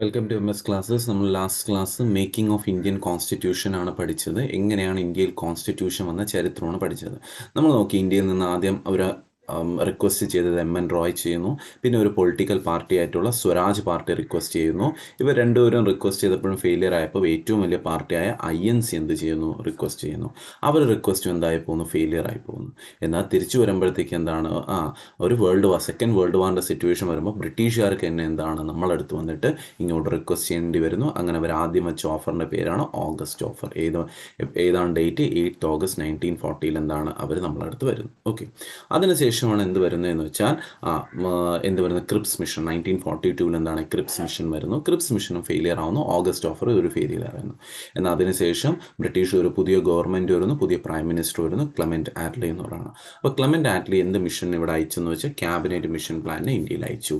Welcome to MS classes. നമ്മൾ last class making of Indian constitution ആണ് പഠിച്ചത്. എങ്ങനെയാണ് ഇന്ത്യയിൽ കോൺസ്റ്റിറ്റ്യൂഷൻ വന്ന ചരിത്രമാണ് പഠിച്ചത്. നമ്മൾ നോക്കി, ഇന്ത്യയിൽ നിന്ന് ആദ്യം ഒരു റിക്വസ്റ്റ് ചെയ്തത് MN റോയ് ചെയ്യുന്നു. പിന്നെ ഒരു പൊളിറ്റിക്കൽ പാർട്ടി ആയിട്ടുള്ള സ്വരാജ് പാർട്ടി റിക്വസ്റ്റ് ചെയ്യുന്നു. ഇവർ രണ്ടുപേരും റിക്വസ്റ്റ് ചെയ്തപ്പോഴും ഫെയിലിയർ ആയപ്പോൾ ഏറ്റവും വലിയ പാർട്ടിയായ INC എന്ത് ചെയ്യുന്നു, റിക്വസ്റ്റ് ചെയ്യുന്നു. അവർ റിക്വസ്റ്റ് എന്തായി പോകുന്നു, ഫെയിലിയർ ആയി പോകുന്നു. എന്നാൽ തിരിച്ചു വരുമ്പോഴത്തേക്ക് എന്താണ്, ഒരു സെക്കൻഡ് വേൾഡ് വാറിൻ്റെ സിറ്റുവേഷൻ വരുമ്പോൾ ബ്രിട്ടീഷുകാർക്ക് തന്നെ എന്താണ് നമ്മളടുത്ത് വന്നിട്ട് ഇങ്ങോട്ട് റിക്വസ്റ്റ് ചെയ്യേണ്ടി വരുന്നു. അങ്ങനെ അവർ ആദ്യം വെച്ച ഓഫറിൻ്റെ പേരാണ് ഓഗസ്റ്റ് ഓഫർ. ഏതാണ് ഡേറ്റ്? 8 ഓഗസ്റ്റ് 1940 എന്താണ് അവർ നമ്മളടുത്ത് വരുന്നത്. ഓക്കെ, അതിനുശേഷമാണ് എന്ത് വരുന്നതെന്ന് വെച്ചാൽ എന്ത് വരുന്നത്, ക്രിപ്സ് മിഷൻ. 1942 എന്താണ് ക്രിപ്സ് മിഷൻ വരുന്നു. ക്രിപ്സ് മിഷനും ഫെയിലിയർ ആവുന്നു. ഓഗസ്റ്റ് ഓഫർ ഒരു ഫെയിലിയർ ആയിരുന്നു. എന്നാൽ അതിനുശേഷം ബ്രിട്ടീഷ് ഒരു പുതിയ ഗവൺമെൻറ് വരുന്നു, പുതിയ പ്രൈം മിനിസ്റ്റർ വരുന്നു, ക്ലെമന്റ് ആറ്റ്ലി എന്ന് പറയുന്നത്. അപ്പോൾ ക്ലെമന്റ് ആറ്റ്ലി എന്ത് മിഷൻ ഇവിടെ അയച്ചെന്ന് വെച്ചാൽ ക്യാബിനറ്റ് മിഷൻ പ്ലാനിനെ ഇന്ത്യയിൽ അയച്ചു.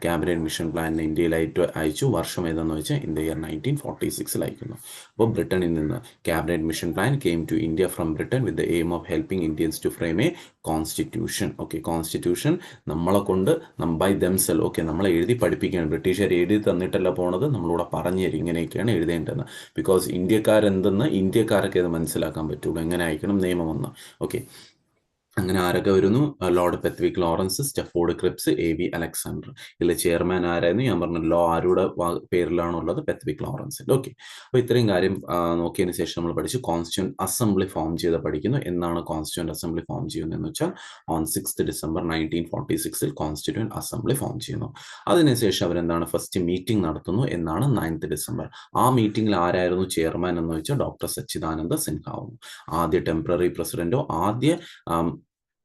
ക്യാബിനറ്റ് മിഷൻ പ്ലാനിനെ ഇന്ത്യയിലായിട്ട് അയച്ചു. വർഷം ഏതെന്ന് വെച്ചാൽ ഇൻ ദ ഇയർ 1946 അയക്കുന്നു. അപ്പോൾ ബ്രിട്ടനിൽ നിന്ന് cabinet mission plan came to India from Britain with the aim of helping Indians to frame a constitution. Okay, constitution നമ്മളെ കൊണ്ട് ബൈ ദംസെൽ, ഓക്കെ, നമ്മളെ എഴുതി പഠിപ്പിക്കുകയാണ്. ബ്രിട്ടീഷുകാർ എഴുതി തന്നിട്ടല്ല പോണത്, നമ്മളിവിടെ പറഞ്ഞു തരും ഇങ്ങനെയൊക്കെയാണ് എഴുതേണ്ടത്. ബിക്കോസ് ഇന്ത്യക്കാരെന്തെന്ന് ഇന്ത്യക്കാരൊക്കെ ഇത് മനസ്സിലാക്കാൻ പറ്റുള്ളൂ, എങ്ങനെ അയക്കണം നിയമമെന്ന്. ഓക്കെ, അങ്ങനെ ആരൊക്കെ വരുന്നു? Lord Pethick Lawrence, Stafford Cripps, AV Alexander. ഇതിൽ ചെയർമാൻ ആരായിരുന്നു? ഞാൻ പറഞ്ഞ ലോ ആരുടെ പേരിലാണുള്ളത്? പെത്വിക് ലോറൻസിൻ്റെ. ഓക്കെ, അപ്പോൾ ഇത്രയും കാര്യം നോക്കിയതിന് ശേഷം നമ്മൾ പഠിച്ചു കോൺസ്റ്റിറ്റ്യൂന്റ് അസംബ്ലി ഫോം ചെയ്ത് പഠിക്കുന്നു. എന്നാണ് കോൺസ്റ്റിറ്റ്യൂന്റ് അസംബ്ലി ഫോം ചെയ്യുന്നതെന്ന് വെച്ചാൽ on 6 December 1946 constituent assembly form ചെയ്യുന്നു. അതിനുശേഷം അവരെന്താണ് ഫസ്റ്റ് മീറ്റിംഗ് നടത്തുന്നു. എന്നാണ് 9 ഡിസംബർ. ആ മീറ്റിംഗിൽ ആരായിരുന്നു ചെയർമാൻ എന്ന് വെച്ചാൽ ഡോക്ടർ സച്ചിദാനന്ദ സിൻഹ ആവുന്നു. ആദ്യ ടെമ്പററി പ്രസിഡന്റോ ആദ്യ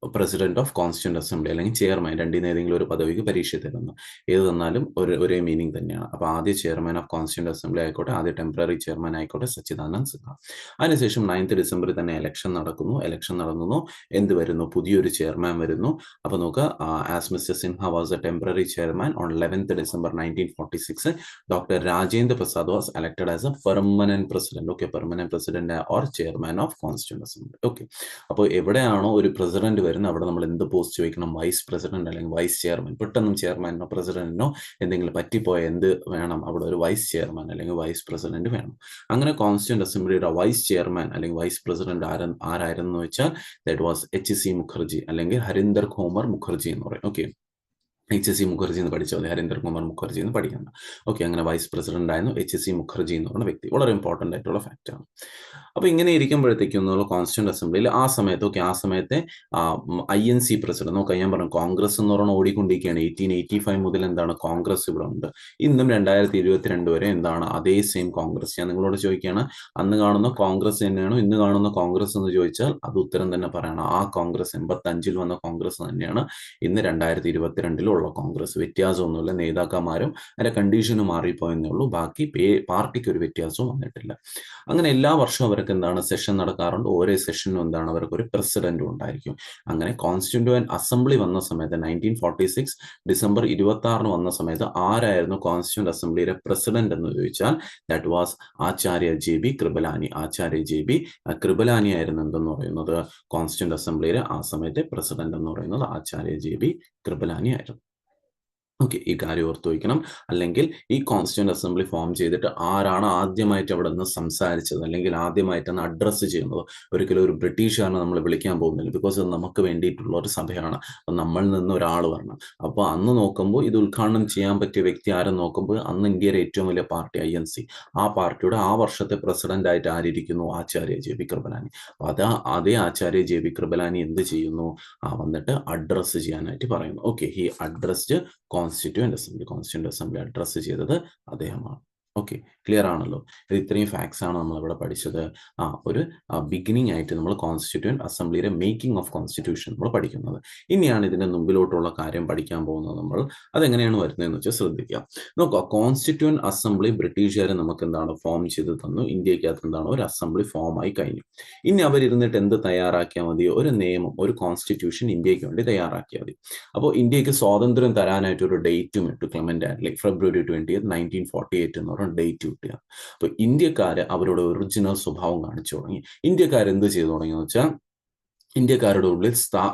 പ്രസിഡന്റ് ഓഫ് കോൺസ്റ്റിറ്റ്യൂന്റ് അസംബ്ലി അല്ലെങ്കിൽ ചെയർമാൻ, രണ്ടിൽ നിന്ന് ഏതെങ്കിലും ഒരു പദവിക്ക് പരീക്ഷ തരുന്നു. ഏത് തന്നാലും ഒരേ മീനിങ് തന്നെയാണ്. അപ്പോൾ ആദ്യ ചെയർമാൻ ഓഫ് കോൺസ്റ്റിറ്റ്യൂന്റ് അസംബ്ലി ആയിക്കോട്ടെ, ആദ്യ ടെമ്പററി ചെയർമാൻ ആയിക്കോട്ടെ സച്ചിദാനന്ദ് സിൻഹ. അതിനുശേഷം 9 ഡിസംബറിൽ തന്നെ ഇലക്ഷൻ നടക്കുന്നു. എന്ത് വരുന്നു? പുതിയൊരു ചെയർമാൻ വരുന്നു. അപ്പോൾ നോക്കുക, as mister Sinha was A temporary chairman on 11 December 1946 doctor Rajendra Prasad was elected as a permanent president. Okay, permanent president or chairman of constituent assembly. Okay, അപ്പോൾ എവിടെയാണോ ഒരു പ്രസിഡന്റ് വരുന്നത് അവിടെ നമ്മൾ എന്ത് പോസ്റ്റ് വയ്ക്കണം? വൈസ് പ്രസിഡന്റ് അല്ലെങ്കിൽ വൈസ് ചെയർമാൻ. പെട്ടെന്ന് ചെയർമാനോ പ്രസിഡന്റിനോ എന്തെങ്കിലും പറ്റിപ്പോയ എന്ത് വേണം? അവിടെ ഒരു വൈസ് ചെയർമാൻ അല്ലെങ്കിൽ വൈസ് പ്രസിഡന്റ് വേണം. അങ്ങനെ കോൺസ്റ്റിറ്റ്യൂന്റ് അസംബ്ലിയുടെ വൈസ് ചെയർമാൻ അല്ലെങ്കിൽ വൈസ് പ്രസിഡന്റ് ആരായിരുന്നു വെച്ചാൽ ദാറ്റ് വാസ് HC മുഖർജി അല്ലെങ്കിൽ ഹരിന്ദർ കുമാർ മുഖർജി എന്ന് പറയും. ഓക്കെ, HC മുഖർജി എന്ന് പഠിച്ചാൽ മതി, ഹരിന്ദർ കുമാർ മുഖർജി എന്ന് പഠിക്കണം. ഓക്കെ, അങ്ങനെ വൈസ് പ്രസിഡന്റ് ആയിരുന്നു HC മുഖർജി എന്ന് പറയുന്ന വ്യക്തി. വളരെ ഇമ്പോർട്ടൻ്റ് ആയിട്ടുള്ള ഫാക്റ്റാണ്. അപ്പോൾ ഇങ്ങനെ ഇരിക്കുമ്പോഴത്തേക്കും കോൺസ്റ്റിറ്റ്യൂന്റ് അസംബ്ലിയിൽ ആ സമയത്തെ INC പ്രസിഡന്റ് നോക്കാം. ഞാൻ പറഞ്ഞു കോൺഗ്രസ് എന്ന് പറഞ്ഞാൽ ഓടിക്കൊണ്ടിരിക്കുകയാണ്. 1885 മുതൽ എന്താണ് കോൺഗ്രസ് ഇവിടെ ഉണ്ട്. ഇന്നും 2022 വരെ എന്താണ് അതേ സെയിം കോൺഗ്രസ്. ഞാൻ നിങ്ങളോട് ചോദിക്കുകയാണ്, അന്ന് കാണുന്ന കോൺഗ്രസ് തന്നെയാണോ ഇന്ന് കാണുന്ന കോൺഗ്രസ് എന്ന് ചോദിച്ചാൽ അത് ഉത്തരം തന്നെ പറയണം. ആ കോൺഗ്രസ് 85 വന്ന കോൺഗ്രസ് തന്നെയാണ് ഇന്ന് 2022 ഉള്ള കോൺഗ്രസ്. വ്യത്യാസമൊന്നുമില്ല. നേതാക്കന്മാരും അതിൻ്റെ കണ്ടീഷനും മാറിപ്പോയെന്നേ ഉള്ളൂ. ബാക്കി പാർട്ടിക്ക് ഒരു വ്യത്യാസവും വന്നിട്ടില്ല. അങ്ങനെ എല്ലാ വർഷവും അവർക്ക് എന്താണ് സെഷൻ നടക്കാറുണ്ട്. ഓരോ സെഷനും എന്താണ് അവർക്ക് ഒരു പ്രസിഡന്റും ഉണ്ടായിരിക്കും. അങ്ങനെ കോൺസ്റ്റിറ്റ്യൂന്റ് അസംബ്ലി വന്ന സമയത്ത് 1946 ഡിസംബർ 26 വന്ന സമയത്ത് ആരായിരുന്നു കോൺസ്റ്റിറ്റ്യൂന്റ് അസംബ്ലിയുടെ പ്രസിഡന്റ് എന്ന് ചോദിച്ചാൽ that was Acharya JB Kripalani. Acharya JB Kripalani ആയിരുന്നു എന്തെന്ന് പറയുന്നത് കോൺസ്റ്റിറ്റ്യൂന്റ് അസംബ്ലിയുടെ ആ സമയത്തെ പ്രസിഡന്റ് എന്ന് പറയുന്നത് ആചാര്യ JB കൃപലാനി ആയിരുന്നു. ഓക്കെ, ഈ കാര്യം ഓർത്ത് വയ്ക്കണം. അല്ലെങ്കിൽ ഈ കോൺസ്റ്റിറ്റ്യൂന്റ് അസംബ്ലി ഫോം ചെയ്തിട്ട് ആരാണ് ആദ്യമായിട്ട് അവിടെ നിന്ന് സംസാരിച്ചത് അല്ലെങ്കിൽ ആദ്യമായിട്ടാണ് അഡ്രസ്സ് ചെയ്യുന്നത്? ഒരിക്കലും ഒരു ബ്രിട്ടീഷുകാരനെ നമ്മൾ വിളിക്കാൻ പോകുന്നില്ല. ബിക്കോസ് അത് നമുക്ക് വേണ്ടിയിട്ടുള്ള ഒരു സഭയാണ്. അപ്പം നമ്മളിൽ നിന്ന് ഒരാൾ വരണം. അപ്പോൾ അന്ന് നോക്കുമ്പോൾ ഇത് ഉദ്ഘാടനം ചെയ്യാൻ പറ്റിയ വ്യക്തി ആരെന്ന് നോക്കുമ്പോൾ അന്ന് ഇന്ത്യയിലെ ഏറ്റവും വലിയ പാർട്ടി INC, ആ പാർട്ടിയുടെ ആ വർഷത്തെ പ്രസിഡന്റ് ആയിട്ട് ആരിയിരിക്കുന്നു? ആചാര്യ JB കൃപലാനി. അപ്പോൾ അതേ ആചാര്യ JB കൃപലാനി എന്ത് ചെയ്യുന്നു? വന്നിട്ട് അഡ്രസ്സ് ചെയ്യാനായിട്ട് പറയുന്നു. Okay, he addressed constituent assembly address ചെയ്തത് അദ്ദേഹമാണ്. ഓക്കെ, ക്ലിയർ ആണല്ലോ? ഇത് ഇത്രയും ഫാക്ട്സ് ആണ് നമ്മളിവിടെ പഠിച്ചത്. ഒരു ബിഗിനിങ് ആയിട്ട് നമ്മൾ കോൺസ്റ്റിറ്റ്യൂന്റ് അസംബ്ലിയുടെ മേക്കിംഗ് ഓഫ് കോൺസ്റ്റിറ്റ്യൂഷൻ നമ്മൾ പഠിക്കുന്നത്. ഇനിയാണ് ഇതിൻ്റെ മുമ്പിലോട്ടുള്ള കാര്യം പഠിക്കാൻ പോകുന്നത്. നമ്മൾ അതെങ്ങനെയാണ് വരുന്നതെന്ന് വെച്ചാൽ ശ്രദ്ധിക്കുക. നോക്കുക, കോൺസ്റ്റിറ്റ്യൂന്റ് അസംബ്ലി ബ്രിട്ടീഷുകാർ നമുക്ക് എന്താണ് ഫോം ചെയ്ത് തന്നു. ഇന്ത്യക്കകത്ത് എന്താണ് ഒരു അസംബ്ലി ഫോം ആയി കഴിഞ്ഞു. ഇനി അവരിരുന്നിട്ട് എന്ത് തയ്യാറാക്കിയാൽ മതി? ഒരു നിയമം, ഒരു കോൺസ്റ്റിറ്റ്യൂഷൻ ഇന്ത്യക്ക് വേണ്ടി തയ്യാറാക്കിയാൽ മതി. അപ്പോൾ ഇന്ത്യക്ക് സ്വാതന്ത്ര്യം തരാനായിട്ട് ഒരു ഡേറ്റും ഇട്ടു ക്ലെമന്റ് ആറ്റ്ലി. February 20th 1948 എന്ന് പറഞ്ഞ ഡേറ്റ് കിട്ടുക. അപ്പോൾ ഇന്ത്യക്കാര് അവരുടെ ഒറിജിനൽ സ്വഭാവം കാണിച്ചു തുടങ്ങി. ഇന്ത്യക്കാർ എന്ത് ചെയ്തു തുടങ്ങിയെന്ന് വെച്ചാൽ ഇന്ത്യക്കാരുടെ ഉള്ളിൽ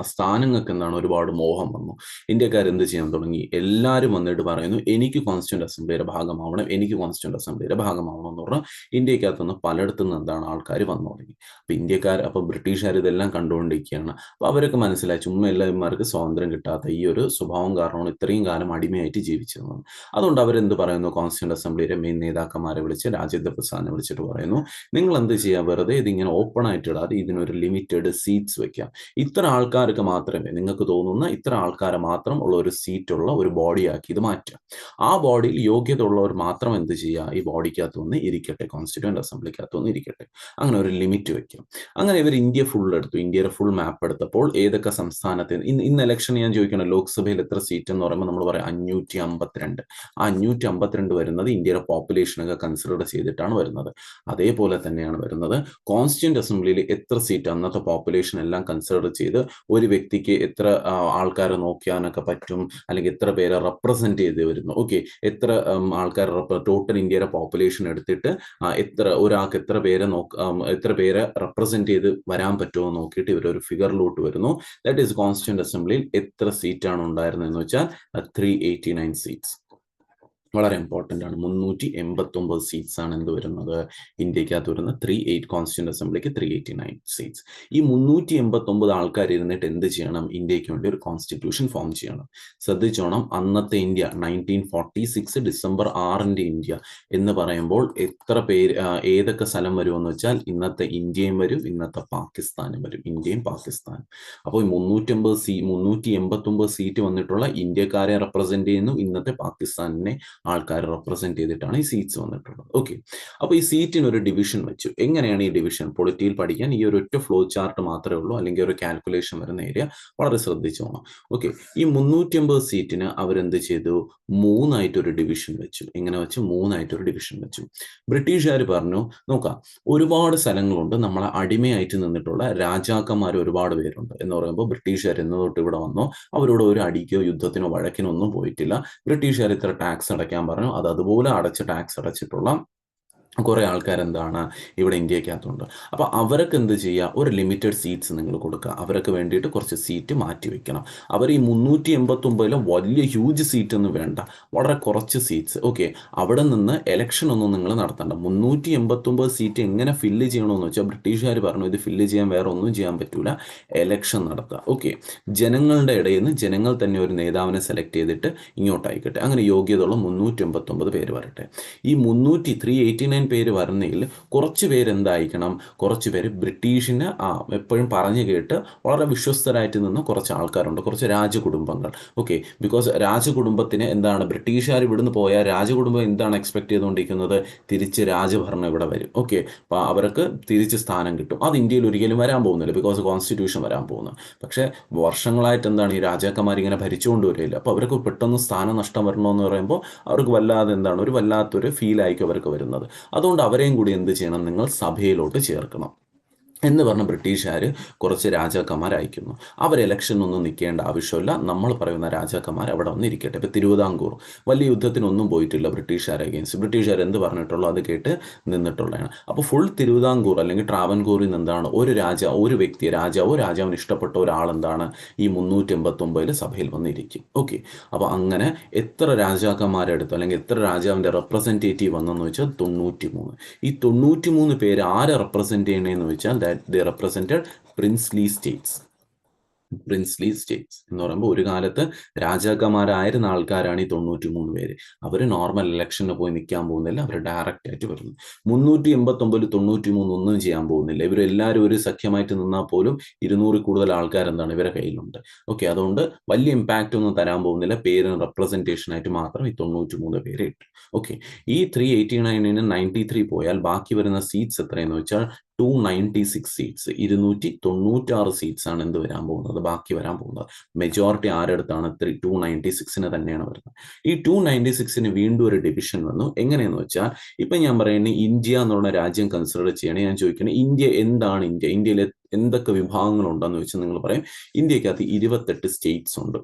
സ്ഥാനങ്ങൾക്ക് എന്താണ് ഒരുപാട് മോഹം വന്നു. ഇന്ത്യക്കാർ എന്ത് ചെയ്യാൻ തുടങ്ങി? എല്ലാവരും വന്നിട്ട് പറയുന്നു, എനിക്ക് കോൺസ്റ്റിറ്റ്യൂന്റ് അസംബ്ലിയുടെ ഭാഗമാവണം, എനിക്ക് കോൺസ്റ്റിറ്റ്യൂന്റ് അസംബ്ലിയുടെ ഭാഗമാവണം എന്ന് പറഞ്ഞാൽ ഇന്ത്യക്കകത്തുനിന്ന് പലയിടത്തുനിന്ന് എന്താണ് ആൾക്കാർ വന്നു തുടങ്ങി. അപ്പോൾ ബ്രിട്ടീഷുകാർ ഇതെല്ലാം കണ്ടുകൊണ്ടിരിക്കുകയാണ്. അപ്പോൾ അവരൊക്കെ മനസ്സിലായി, ചുമ്മാ എല്ലാവന്മാർക്ക് സ്വാതന്ത്ര്യം കിട്ടാത്ത ഈ ഒരു സ്വഭാവം കാരണമാണ് ഇത്രയും കാലം അടിമയായിട്ട് ജീവിച്ചതെന്ന്. അതുകൊണ്ട് അവരെന്ത് പറയുന്നു? കോൺസ്റ്റിറ്റ്യൂന്റ് അസംബ്ലിയുടെ മെയിൻ നേതാക്കന്മാരെ വിളിച്ച് രാജേന്ദ്ര പ്രസാദിനെ വിളിച്ചിട്ട് പറയുന്നു, നിങ്ങൾ എന്ത് ചെയ്യുക, വെറുതെ ഇതിങ്ങനെ ഓപ്പൺ ആയിട്ട് ഇടാതെ ഇതിനൊരു ലിമിറ്റഡ് സീറ്റ്സ് വെക്കാം. ഇത്ര ആൾക്കാർക്ക് മാത്രമേ, നിങ്ങൾക്ക് തോന്നുന്ന ഇത്ര ആൾക്കാരെ മാത്രം ഉള്ള ഒരു സീറ്റുള്ള ഒരു ബോഡിയാക്കി ഇത് മാറ്റുക. ആ ബോഡിയിൽ യോഗ്യത ഉള്ളവർ മാത്രം എന്ത് ചെയ്യുക, ഈ ബോഡിക്കകത്ത് വന്ന് ഇരിക്കട്ടെ, കോൺസ്റ്റിറ്റ്യൂന്റ് അസംബ്ലിക്കകത്ത് വന്ന് ഇരിക്കട്ടെ. അങ്ങനെ ഒരു ലിമിറ്റ് വെക്കും. അങ്ങനെ ഇവർ ഇന്ത്യ ഫുൾ എടുത്തു. ഇന്ത്യയുടെ ഫുൾ മാപ്പ് എടുത്തപ്പോൾ ഏതൊക്കെ സംസ്ഥാനത്ത് ഇന്ന് ഇലക്ഷൻ ഞാൻ ചോദിക്കണം, ലോക്സഭയിൽ എത്ര സീറ്റ് എന്ന് പറയുമ്പോൾ നമ്മൾ പറയാം 552. ആ 552 വരുന്നത് ഇന്ത്യയുടെ പോപ്പുലേഷനൊക്കെ കൺസിഡർ ചെയ്തിട്ടാണ് വരുന്നത്. അതേപോലെ തന്നെയാണ് വരുന്നത് കോൺസ്റ്റിറ്റ്യൂന്റ് അസംബ്ലിയിൽ എത്ര സീറ്റ് അന്നത്തെ പോപ്പുലേഷൻ എല്ലാം കൺസിഡർ ചെയ്ത് ഒരു വ്യക്തിക്ക് എത്ര ആൾക്കാരെ നോക്കാനൊക്കെ പറ്റും, അല്ലെങ്കിൽ എത്ര പേരെ റെപ്രസെന്റ് ചെയ്ത് വരുന്നു, ഓക്കെ, എത്ര ആൾക്കാർ ടോട്ടൽ ഇന്ത്യയുടെ പോപ്പുലേഷൻ എടുത്തിട്ട് ഒരാൾക്ക് എത്ര പേരെ റെപ്രസെന്റ് ചെയ്ത് വരാൻ പറ്റുമോ നോക്കിയിട്ട് ഇവരൊരു ഫിഗറിലോട്ട് വരുന്നു. ദാറ്റ് ഈസ് കോൺസ്റ്റിറ്റ്യൂന്റ് അസംബ്ലിയിൽ എത്ര സീറ്റാണ് ഉണ്ടായിരുന്നതെന്ന് വെച്ചാൽ 389 സീറ്റ്സ്. വളരെ ഇമ്പോർട്ടൻ്റ് ആണ്. 389 സീറ്റ്സ് ആണ് എന്ത് വരുന്നത്, ഇന്ത്യക്കകത്ത് വരുന്ന 38 കോൺസ്റ്റിറ്റ്യൂന്റ് അസംബ്ലിക്ക് 389 സീറ്റ്സ്. ഈ 389 ആൾക്കാർ ഇരുന്നിട്ട് എന്ത് ചെയ്യണം? ഇന്ത്യക്ക് വേണ്ടി ഒരു കോൺസ്റ്റിറ്റ്യൂഷൻ ഫോം ചെയ്യണം. ശ്രദ്ധിച്ചോണം, അന്നത്തെ ഇന്ത്യ 1946 ഡിസംബർ 6 ഇന്ത്യ എന്ന് പറയുമ്പോൾ എത്ര പേര്, ഏതൊക്കെ സ്ഥലം വരുമെന്ന് വെച്ചാൽ ഇന്നത്തെ ഇന്ത്യയും വരും, ഇന്നത്തെ പാകിസ്ഥാനും വരും, ഇന്ത്യയും പാകിസ്ഥാനും. അപ്പോൾ 389 സീറ്റ് വന്നിട്ടുള്ള ഇന്ത്യക്കാരെ റെപ്രസെന്റ് ചെയ്യുന്നു, ഇന്നത്തെ പാകിസ്ഥാനിനെ ആൾക്കാർ റെപ്രസെന്റ് ചെയ്തിട്ടാണ് ഈ സീറ്റ്സ് വന്നിട്ടുള്ളത്. ഓക്കെ, അപ്പോൾ ഈ സീറ്റിന് ഒരു ഡിവിഷൻ വെച്ചു. എങ്ങനെയാണ് ഈ ഡിവിഷൻ? പൊളിറ്റിയിൽ പഠിക്കാൻ ഈ ഒരു ഒറ്റ ഫ്ലോ ചാർട്ട് മാത്രമേ ഉള്ളൂ, അല്ലെങ്കിൽ ഒരു കാൽക്കുലേഷൻ വരുന്ന ഏരിയ വളരെ ശ്രദ്ധിച്ചോണം. ഓക്കെ, ഈ 350 സീറ്റിന് അവരെന്ത് ചെയ്തു? 3 ഒരു ഡിവിഷൻ വെച്ചു. എങ്ങനെ വെച്ചു? 3 ഒരു ഡിവിഷൻ വെച്ചു. ബ്രിട്ടീഷുകാർ പറഞ്ഞു, നോക്കാം, ഒരുപാട് സ്ഥലങ്ങളുണ്ട്, നമ്മളെ അടിമയായിട്ട് നിന്നിട്ടുള്ള രാജാക്കന്മാർ ഒരുപാട് പേരുണ്ട് എന്ന് പറയുമ്പോൾ ബ്രിട്ടീഷുകാർ എന്ന് തൊട്ട് ഇവിടെ വന്നോ അവരോട് ഒരു അടിക്കോ യുദ്ധത്തിനോ വഴക്കിനോ ഒന്നും പോയിട്ടില്ല. ബ്രിട്ടീഷുകാർ ഇത്ര ടാക്സ് അടയ്ക്കാൻ പറഞ്ഞു, അത് അതുപോലെ ടാക്സ് അടച്ചിട്ടുള്ള കുറേ ആൾക്കാരെന്താണ് ഇവിടെ ഇന്ത്യക്കകത്തുണ്ട്. അപ്പോൾ അവർക്ക് എന്ത് ചെയ്യുക? ഒരു ലിമിറ്റഡ് സീറ്റ്സ് നിങ്ങൾ കൊടുക്കുക. അവർക്ക് വേണ്ടിയിട്ട് കുറച്ച് സീറ്റ് മാറ്റി വെക്കണം. അവർ ഈ 389 വലിയ ഹ്യൂജ് സീറ്റ് ഒന്നും വേണ്ട, വളരെ കുറച്ച് സീറ്റ്സ്. ഓക്കെ, അവിടെ നിന്ന് എലക്ഷൻ ഒന്നും നിങ്ങൾ നടത്തണ്ട. 389 സീറ്റ് എങ്ങനെ ഫില്ല് ചെയ്യണമെന്ന് വെച്ചാൽ ബ്രിട്ടീഷുകാർ പറഞ്ഞു, ഇത് ഫില്ല് ചെയ്യാൻ വേറെ ഒന്നും ചെയ്യാൻ പറ്റൂല, എലക്ഷൻ നടത്തുക. ഓക്കെ, ജനങ്ങളുടെ ഇടയിൽ നിന്ന് ജനങ്ങൾ തന്നെ ഒരു നേതാവിനെ സെലക്ട് ചെയ്തിട്ട് ഇങ്ങോട്ടായിക്കട്ടെ. അങ്ങനെ യോഗ്യതയുള്ള 389 പേര് വരട്ടെ. ഈ 389 പേര് വരുന്നതിൽ കുറച്ച് പേര് എന്തായിരിക്കണം? കുറച്ച് പേര് ബ്രിട്ടീഷിന് എപ്പോഴും പറഞ്ഞു കേട്ട് വളരെ വിശ്വസ്തരായിട്ട് നിന്ന് കുറച്ച് ആൾക്കാരുണ്ട്, കുറച്ച് രാജകുടുംബങ്ങൾ. ഓക്കെ, ബിക്കോസ് രാജകുടുംബത്തിന് എന്താണ്, ബ്രിട്ടീഷുകാർ ഇവിടുന്ന് പോയാൽ രാജകുടുംബം എന്താണ് എക്സ്പെക്ട് ചെയ്തുകൊണ്ടിരിക്കുന്നത്? തിരിച്ച് രാജഭരണം ഇവിടെ വരും. ഓക്കെ, അപ്പോൾ അവർക്ക് തിരിച്ച് സ്ഥാനം കിട്ടും. അത് ഇന്ത്യയിൽ ഒരിക്കലും വരാൻ പോകുന്നില്ല, ബിക്കോസ് കോൺസ്റ്റിറ്റ്യൂഷൻ വരാൻ പോകുന്നു. പക്ഷേ വർഷങ്ങളായിട്ട് എന്താണ് ഈ രാജാക്കന്മാർ ഇങ്ങനെ ഭരിച്ചുകൊണ്ട് വരില്ല. അപ്പോൾ അവർക്ക് പെട്ടെന്ന് സ്ഥാനനഷ്ടം വരണമെന്ന് പറയുമ്പോൾ അവർക്ക് വല്ലാതെ എന്താണ്, ഒരു വല്ലാത്തൊരു ഫീലായിരിക്കും അവർക്ക് വരുന്നത്. അതുകൊണ്ട് അവരെയും കൂടി എന്ത് ചെയ്യണം? നിങ്ങൾ സഭയിലോട്ട് ചേർക്കണം എന്ന് പറഞ്ഞ ബ്രിട്ടീഷുകാർ കുറച്ച് രാജാക്കന്മാർ അയക്കുന്നു. അവർ ഇലക്ഷനൊന്നും നിൽക്കേണ്ട ആവശ്യമില്ല, നമ്മൾ പറയുന്ന രാജാക്കന്മാർ അവിടെ വന്ന് ഇരിക്കട്ടെ. ഇപ്പോൾ തിരുവിതാംകൂർ വലിയ യുദ്ധത്തിനൊന്നും പോയിട്ടില്ല ബ്രിട്ടീഷുകാർ അഗെയിൻസ്റ്റ്. ബ്രിട്ടീഷുകാർ എന്ത് പറഞ്ഞിട്ടുള്ളൂ അത് കേട്ട് നിന്നിട്ടുള്ളതാണ്. അപ്പോൾ ഫുൾ തിരുവിതാംകൂർ അല്ലെങ്കിൽ ട്രാവൻകൂറിൽ നിന്ന് എന്താണ്, ഒരു വ്യക്തി, രാജാവിന് ഇഷ്ടപ്പെട്ട ഒരാളെന്താണ് ഈ 389 സഭയിൽ വന്നിരിക്കും. ഓക്കെ, അപ്പോൾ അങ്ങനെ എത്ര രാജാക്കന്മാരെടുത്തു അല്ലെങ്കിൽ എത്ര രാജാവിൻ്റെ റെപ്രസെൻറ്റേറ്റീവ് വന്നെന്ന് വെച്ചാൽ 93. ഈ 93 പേര് ആരെ റെപ്രസെൻറ്റ് ചെയ്യണമെന്ന് വെച്ചാൽ they represented princely states. എന്ന് പറയുമ്പോൾ ഒരു കാലത്ത് രാജാക്കന്മാരായിരുന്ന ആൾക്കാരാണ് ഈ 93 പേര്. അവർ നോർമൽ ഇലക്ഷന് പോയി നിൽക്കാൻ പോകുന്നില്ല, അവർ ഡയറക്റ്റ് ആയിട്ട് വരുന്നു. 389 93 ഒന്നും ചെയ്യാൻ പോകുന്നില്ല. ഇവരെല്ലാവരും ഒരു സഖ്യമായിട്ട് നിന്നാൽ പോലും 200 കൂടുതൽ ആൾക്കാരെന്താണ് ഇവരെ കയ്യിലുണ്ട്. ഓക്കെ, അതുകൊണ്ട് വലിയ ഇമ്പാക്റ്റ് ഒന്നും തരാൻ പോകുന്നില്ല. പേരിന് റെപ്രസെൻറ്റേഷൻ ആയിട്ട് മാത്രം ഈ 93 പേരെ ഇട്ടു. ഓക്കെ, ഈ 389ന് 93 പോയാൽ ബാക്കി വരുന്ന സീറ്റ്സ് എത്രയെന്ന് വെച്ചാൽ 296 സീറ്റ്സ്, 296 സീറ്റ്സ് ആണ് എന്ത് വരാൻ പോകുന്നത്, ബാക്കി വരാൻ പോകുന്നത്. മെജോറിറ്റി ആരെടുത്താണ്? 296ന് തന്നെയാണ് വരുന്നത്. ഈ 296ന് വീണ്ടും ഒരു ഡിവിഷൻ വന്നു. എങ്ങനെയെന്ന് വെച്ചാൽ ഇപ്പം ഞാൻ പറയുന്നത് ഇന്ത്യ എന്നുള്ള രാജ്യം കൺസിഡർ ചെയ്യണേ. ഞാൻ ചോദിക്കുന്നത് ഇന്ത്യ എന്താണ്? ഇന്ത്യയിൽ എന്തൊക്കെ വിഭാഗങ്ങളുണ്ടെന്ന് വെച്ചാൽ നിങ്ങൾ പറയും ഇന്ത്യക്കകത്ത് 28 സ്റ്റേറ്റ്സ് ഉണ്ട്.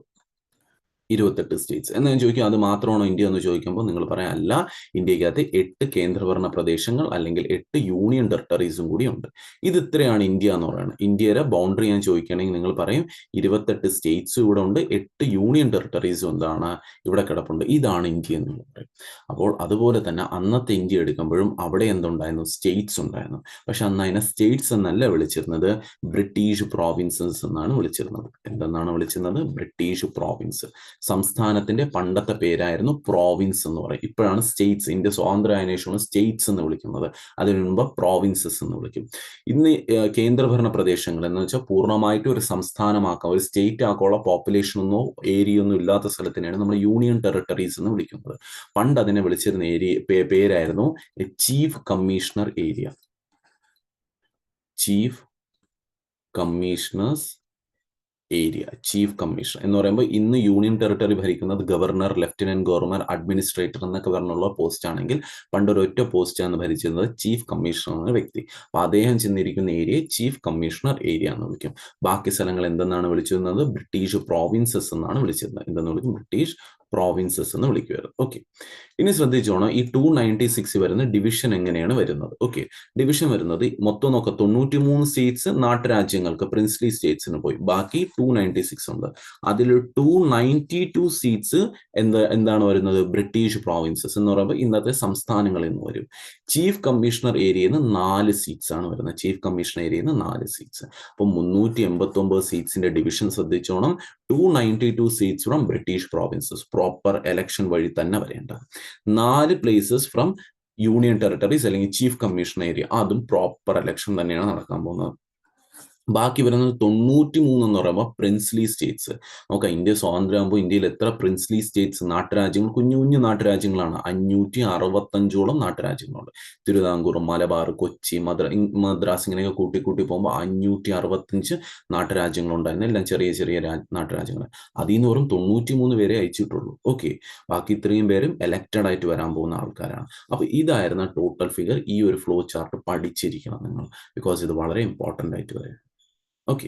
28 സ്റ്റേറ്റ്സ് എന്ന് ഞാൻ ചോദിക്കും, അത് മാത്രമാണോ ഇന്ത്യ എന്ന് ചോദിക്കുമ്പോൾ നിങ്ങൾ പറയാം അല്ല, ഇന്ത്യക്കകത്ത് 8 കേന്ദ്രഭരണ പ്രദേശങ്ങൾ അല്ലെങ്കിൽ 8 യൂണിയൻ ടെറിട്ടറീസും കൂടി ഉണ്ട്. ഇത് ഇത്രയാണ് ഇന്ത്യ എന്ന് പറയുന്നത്. ഇന്ത്യയുടെ ബൗണ്ടറി ഞാൻ ചോദിക്കുകയാണെങ്കിൽ നിങ്ങൾ പറയും 28 സ്റ്റേറ്റ്സും ഇവിടെ ഉണ്ട്, 8 യൂണിയൻ ടെറിട്ടറീസും എന്താണ് ഇവിടെ കിടപ്പുണ്ട്, ഇതാണ് ഇന്ത്യ എന്ന് പറയും. അപ്പോൾ അതുപോലെ തന്നെ അന്നത്തെ ഇന്ത്യ എടുക്കുമ്പോഴും അവിടെ എന്തുണ്ടായിരുന്നു, സ്റ്റേറ്റ്സ് ഉണ്ടായിരുന്നു. പക്ഷെ അന്ന് അതിനെ സ്റ്റേറ്റ്സ് എന്നല്ല വിളിച്ചിരുന്നത്, ബ്രിട്ടീഷ് പ്രോവിൻസസ് എന്നാണ് വിളിച്ചിരുന്നത്. എന്തെന്നാണ് വിളിച്ചിരുന്നത്, ബ്രിട്ടീഷ് പ്രോവിൻസ്. സംസ്ഥാനത്തിന്റെ പണ്ടത്തെ പേരായിരുന്നു പ്രോവിൻസ് എന്ന് പറയും. ഇപ്പോഴാണ് സ്റ്റേറ്റ്സ്, ഇന്ത്യ സ്വാതന്ത്ര്യമായതിനു ശേഷമാണ് സ്റ്റേറ്റ്സ് എന്ന് വിളിക്കുന്നത്. അതിനു മുമ്പ് പ്രോവിൻസസ് എന്ന് വിളിക്കും. ഇന്ന് കേന്ദ്രഭരണ പ്രദേശങ്ങൾ എന്ന് വെച്ചാൽ പൂർണ്ണമായിട്ടും ഒരു സംസ്ഥാനമാക്കാം, ഒരു സ്റ്റേറ്റ് ആക്കാനുള്ള പോപ്പുലേഷൻ ഒന്നോ ഏരിയ ഒന്നും ഇല്ലാത്ത സ്ഥലത്തിനെയാണ് നമ്മൾ യൂണിയൻ ടെറിട്ടറീസ് എന്ന് വിളിക്കുന്നത്. പണ്ട് അതിനെ വിളിച്ചിരുന്ന പേരായിരുന്നു chief commissioner area. Chief commissioners area. Chief commissioner എന്ന് പറയുമ്പോൾ ഇന്ന് യൂണിയൻ ടെറിട്ടറി ഭരിക്കുന്നത് ഗവർണർ, ലെഫ്റ്റനന്റ് ഗവർണർ, അഡ്മിനിസ്ട്രേറ്റർ എന്നൊക്കെ പറഞ്ഞുള്ള പോസ്റ്റ് ആണെങ്കിൽ പണ്ട് ഒരൊറ്റ പോസ്റ്റാണ് ഭരിച്ചിരുന്നത് ചീഫ് കമ്മീഷണർ എന്ന വ്യക്തി. അപ്പൊ അദ്ദേഹം ചെന്നിരിക്കുന്ന ഏരിയ ചീഫ് കമ്മീഷണർ ഏരിയ എന്ന് വിളിക്കും. ബാക്കി സ്ഥലങ്ങൾ എന്തെന്നാണ് വിളിച്ചിരുന്നത്, ബ്രിട്ടീഷ് പ്രോവിൻസസ് എന്നാണ് വിളിച്ചിരുന്നത്. എന്തെന്ന് വിളിക്കും, ബ്രിട്ടീഷ് പ്രോവിൻസസ് എന്ന് വിളിക്കുമായിരുന്നു. ഓക്കെ, ഇനി ശ്രദ്ധിച്ചോണം, ഈ 296 വരുന്ന ഡിവിഷൻ എങ്ങനെയാണ് വരുന്നത്. ഓക്കെ, ഡിവിഷൻ വരുന്നത് മൊത്തം നോക്കാം, 93 സ്റ്റേറ്റ്സ് നാട്ടുരാജ്യങ്ങൾക്ക് പ്രിൻസ്ലി സ്റ്റേറ്റ്സിന് പോയി, ബാക്കി 296 ഉണ്ട്. അതിൽ 292 സീറ്റ്സ് എന്താണ് വരുന്നത്, ബ്രിട്ടീഷ് പ്രോവിൻസസ് എന്ന് പറയുമ്പോൾ ഇന്നത്തെ സംസ്ഥാനങ്ങളിൽ നിന്ന് വരും. ചീഫ് കമ്മീഷണർ ഏരിയയിൽ നിന്ന് 4 സീറ്റ്സ് ആണ് വരുന്നത്. ചീഫ് കമ്മീഷണർ ഏരിയയിൽ നിന്ന് 4 സീറ്റ്സ്. അപ്പൊ 389 സീറ്റ്സിന്റെ ഡിവിഷൻ ശ്രദ്ധിച്ചോണം. 292 seats from British provinces, proper election വഴി തന്നെ വരേണ്ടത്. 4 പ്ലേസസ് ഫ്രം യൂണിയൻ ടെറിട്ടറീസ് അല്ലെങ്കിൽ ചീഫ് കമ്മീഷൻ ഏരിയ, അതും പ്രോപ്പർ എലക്ഷൻ തന്നെയാണ് നടക്കാൻ പോകുന്നത്. ബാക്കി വരുന്നത് 93 എന്ന് പറയുമ്പോൾ പ്രിൻസ്ലി സ്റ്റേറ്റ്സ്. നോക്കാം, ഇന്ത്യ സ്വാതന്ത്ര്യമാകുമ്പോൾ ഇന്ത്യയിൽ എത്ര പ്രിൻസ്ലി സ്റ്റേറ്റ്സ്, നാട്ടുരാജ്യങ്ങൾ, കുഞ്ഞു കുഞ്ഞു നാട്ടുരാജ്യങ്ങളാണ്. 565 നാട്ടുരാജ്യങ്ങളുണ്ട്. തിരുവിതാംകൂർ, മലബാർ, കൊച്ചി, മദ്രാസ് ഇങ്ങനെയൊക്കെ കൂട്ടി പോകുമ്പോൾ 565 നാട്ടുരാജ്യങ്ങളുണ്ടായിരുന്നു. എല്ലാം ചെറിയ ചെറിയ നാട്ടുരാജ്യങ്ങൾ. അതിൽ നിന്ന് വെറും 93 പേരെ അയച്ചിട്ടുള്ളൂ. ഓക്കെ, ബാക്കി ഇത്രയും പേരും എലക്റ്റഡ് ആയിട്ട് വരാൻ പോകുന്ന ആൾക്കാരാണ്. അപ്പൊ ഇതായിരുന്നു ടോട്ടൽ ഫിഗർ. ഈ ഒരു ഫ്ലോ ചാർട്ട് പഠിച്ചിരിക്കണം നിങ്ങൾ, ബിക്കോസ് ഇത് വളരെ ഇമ്പോർട്ടൻ്റ് ആയിട്ട് വരും. ഓക്കെ,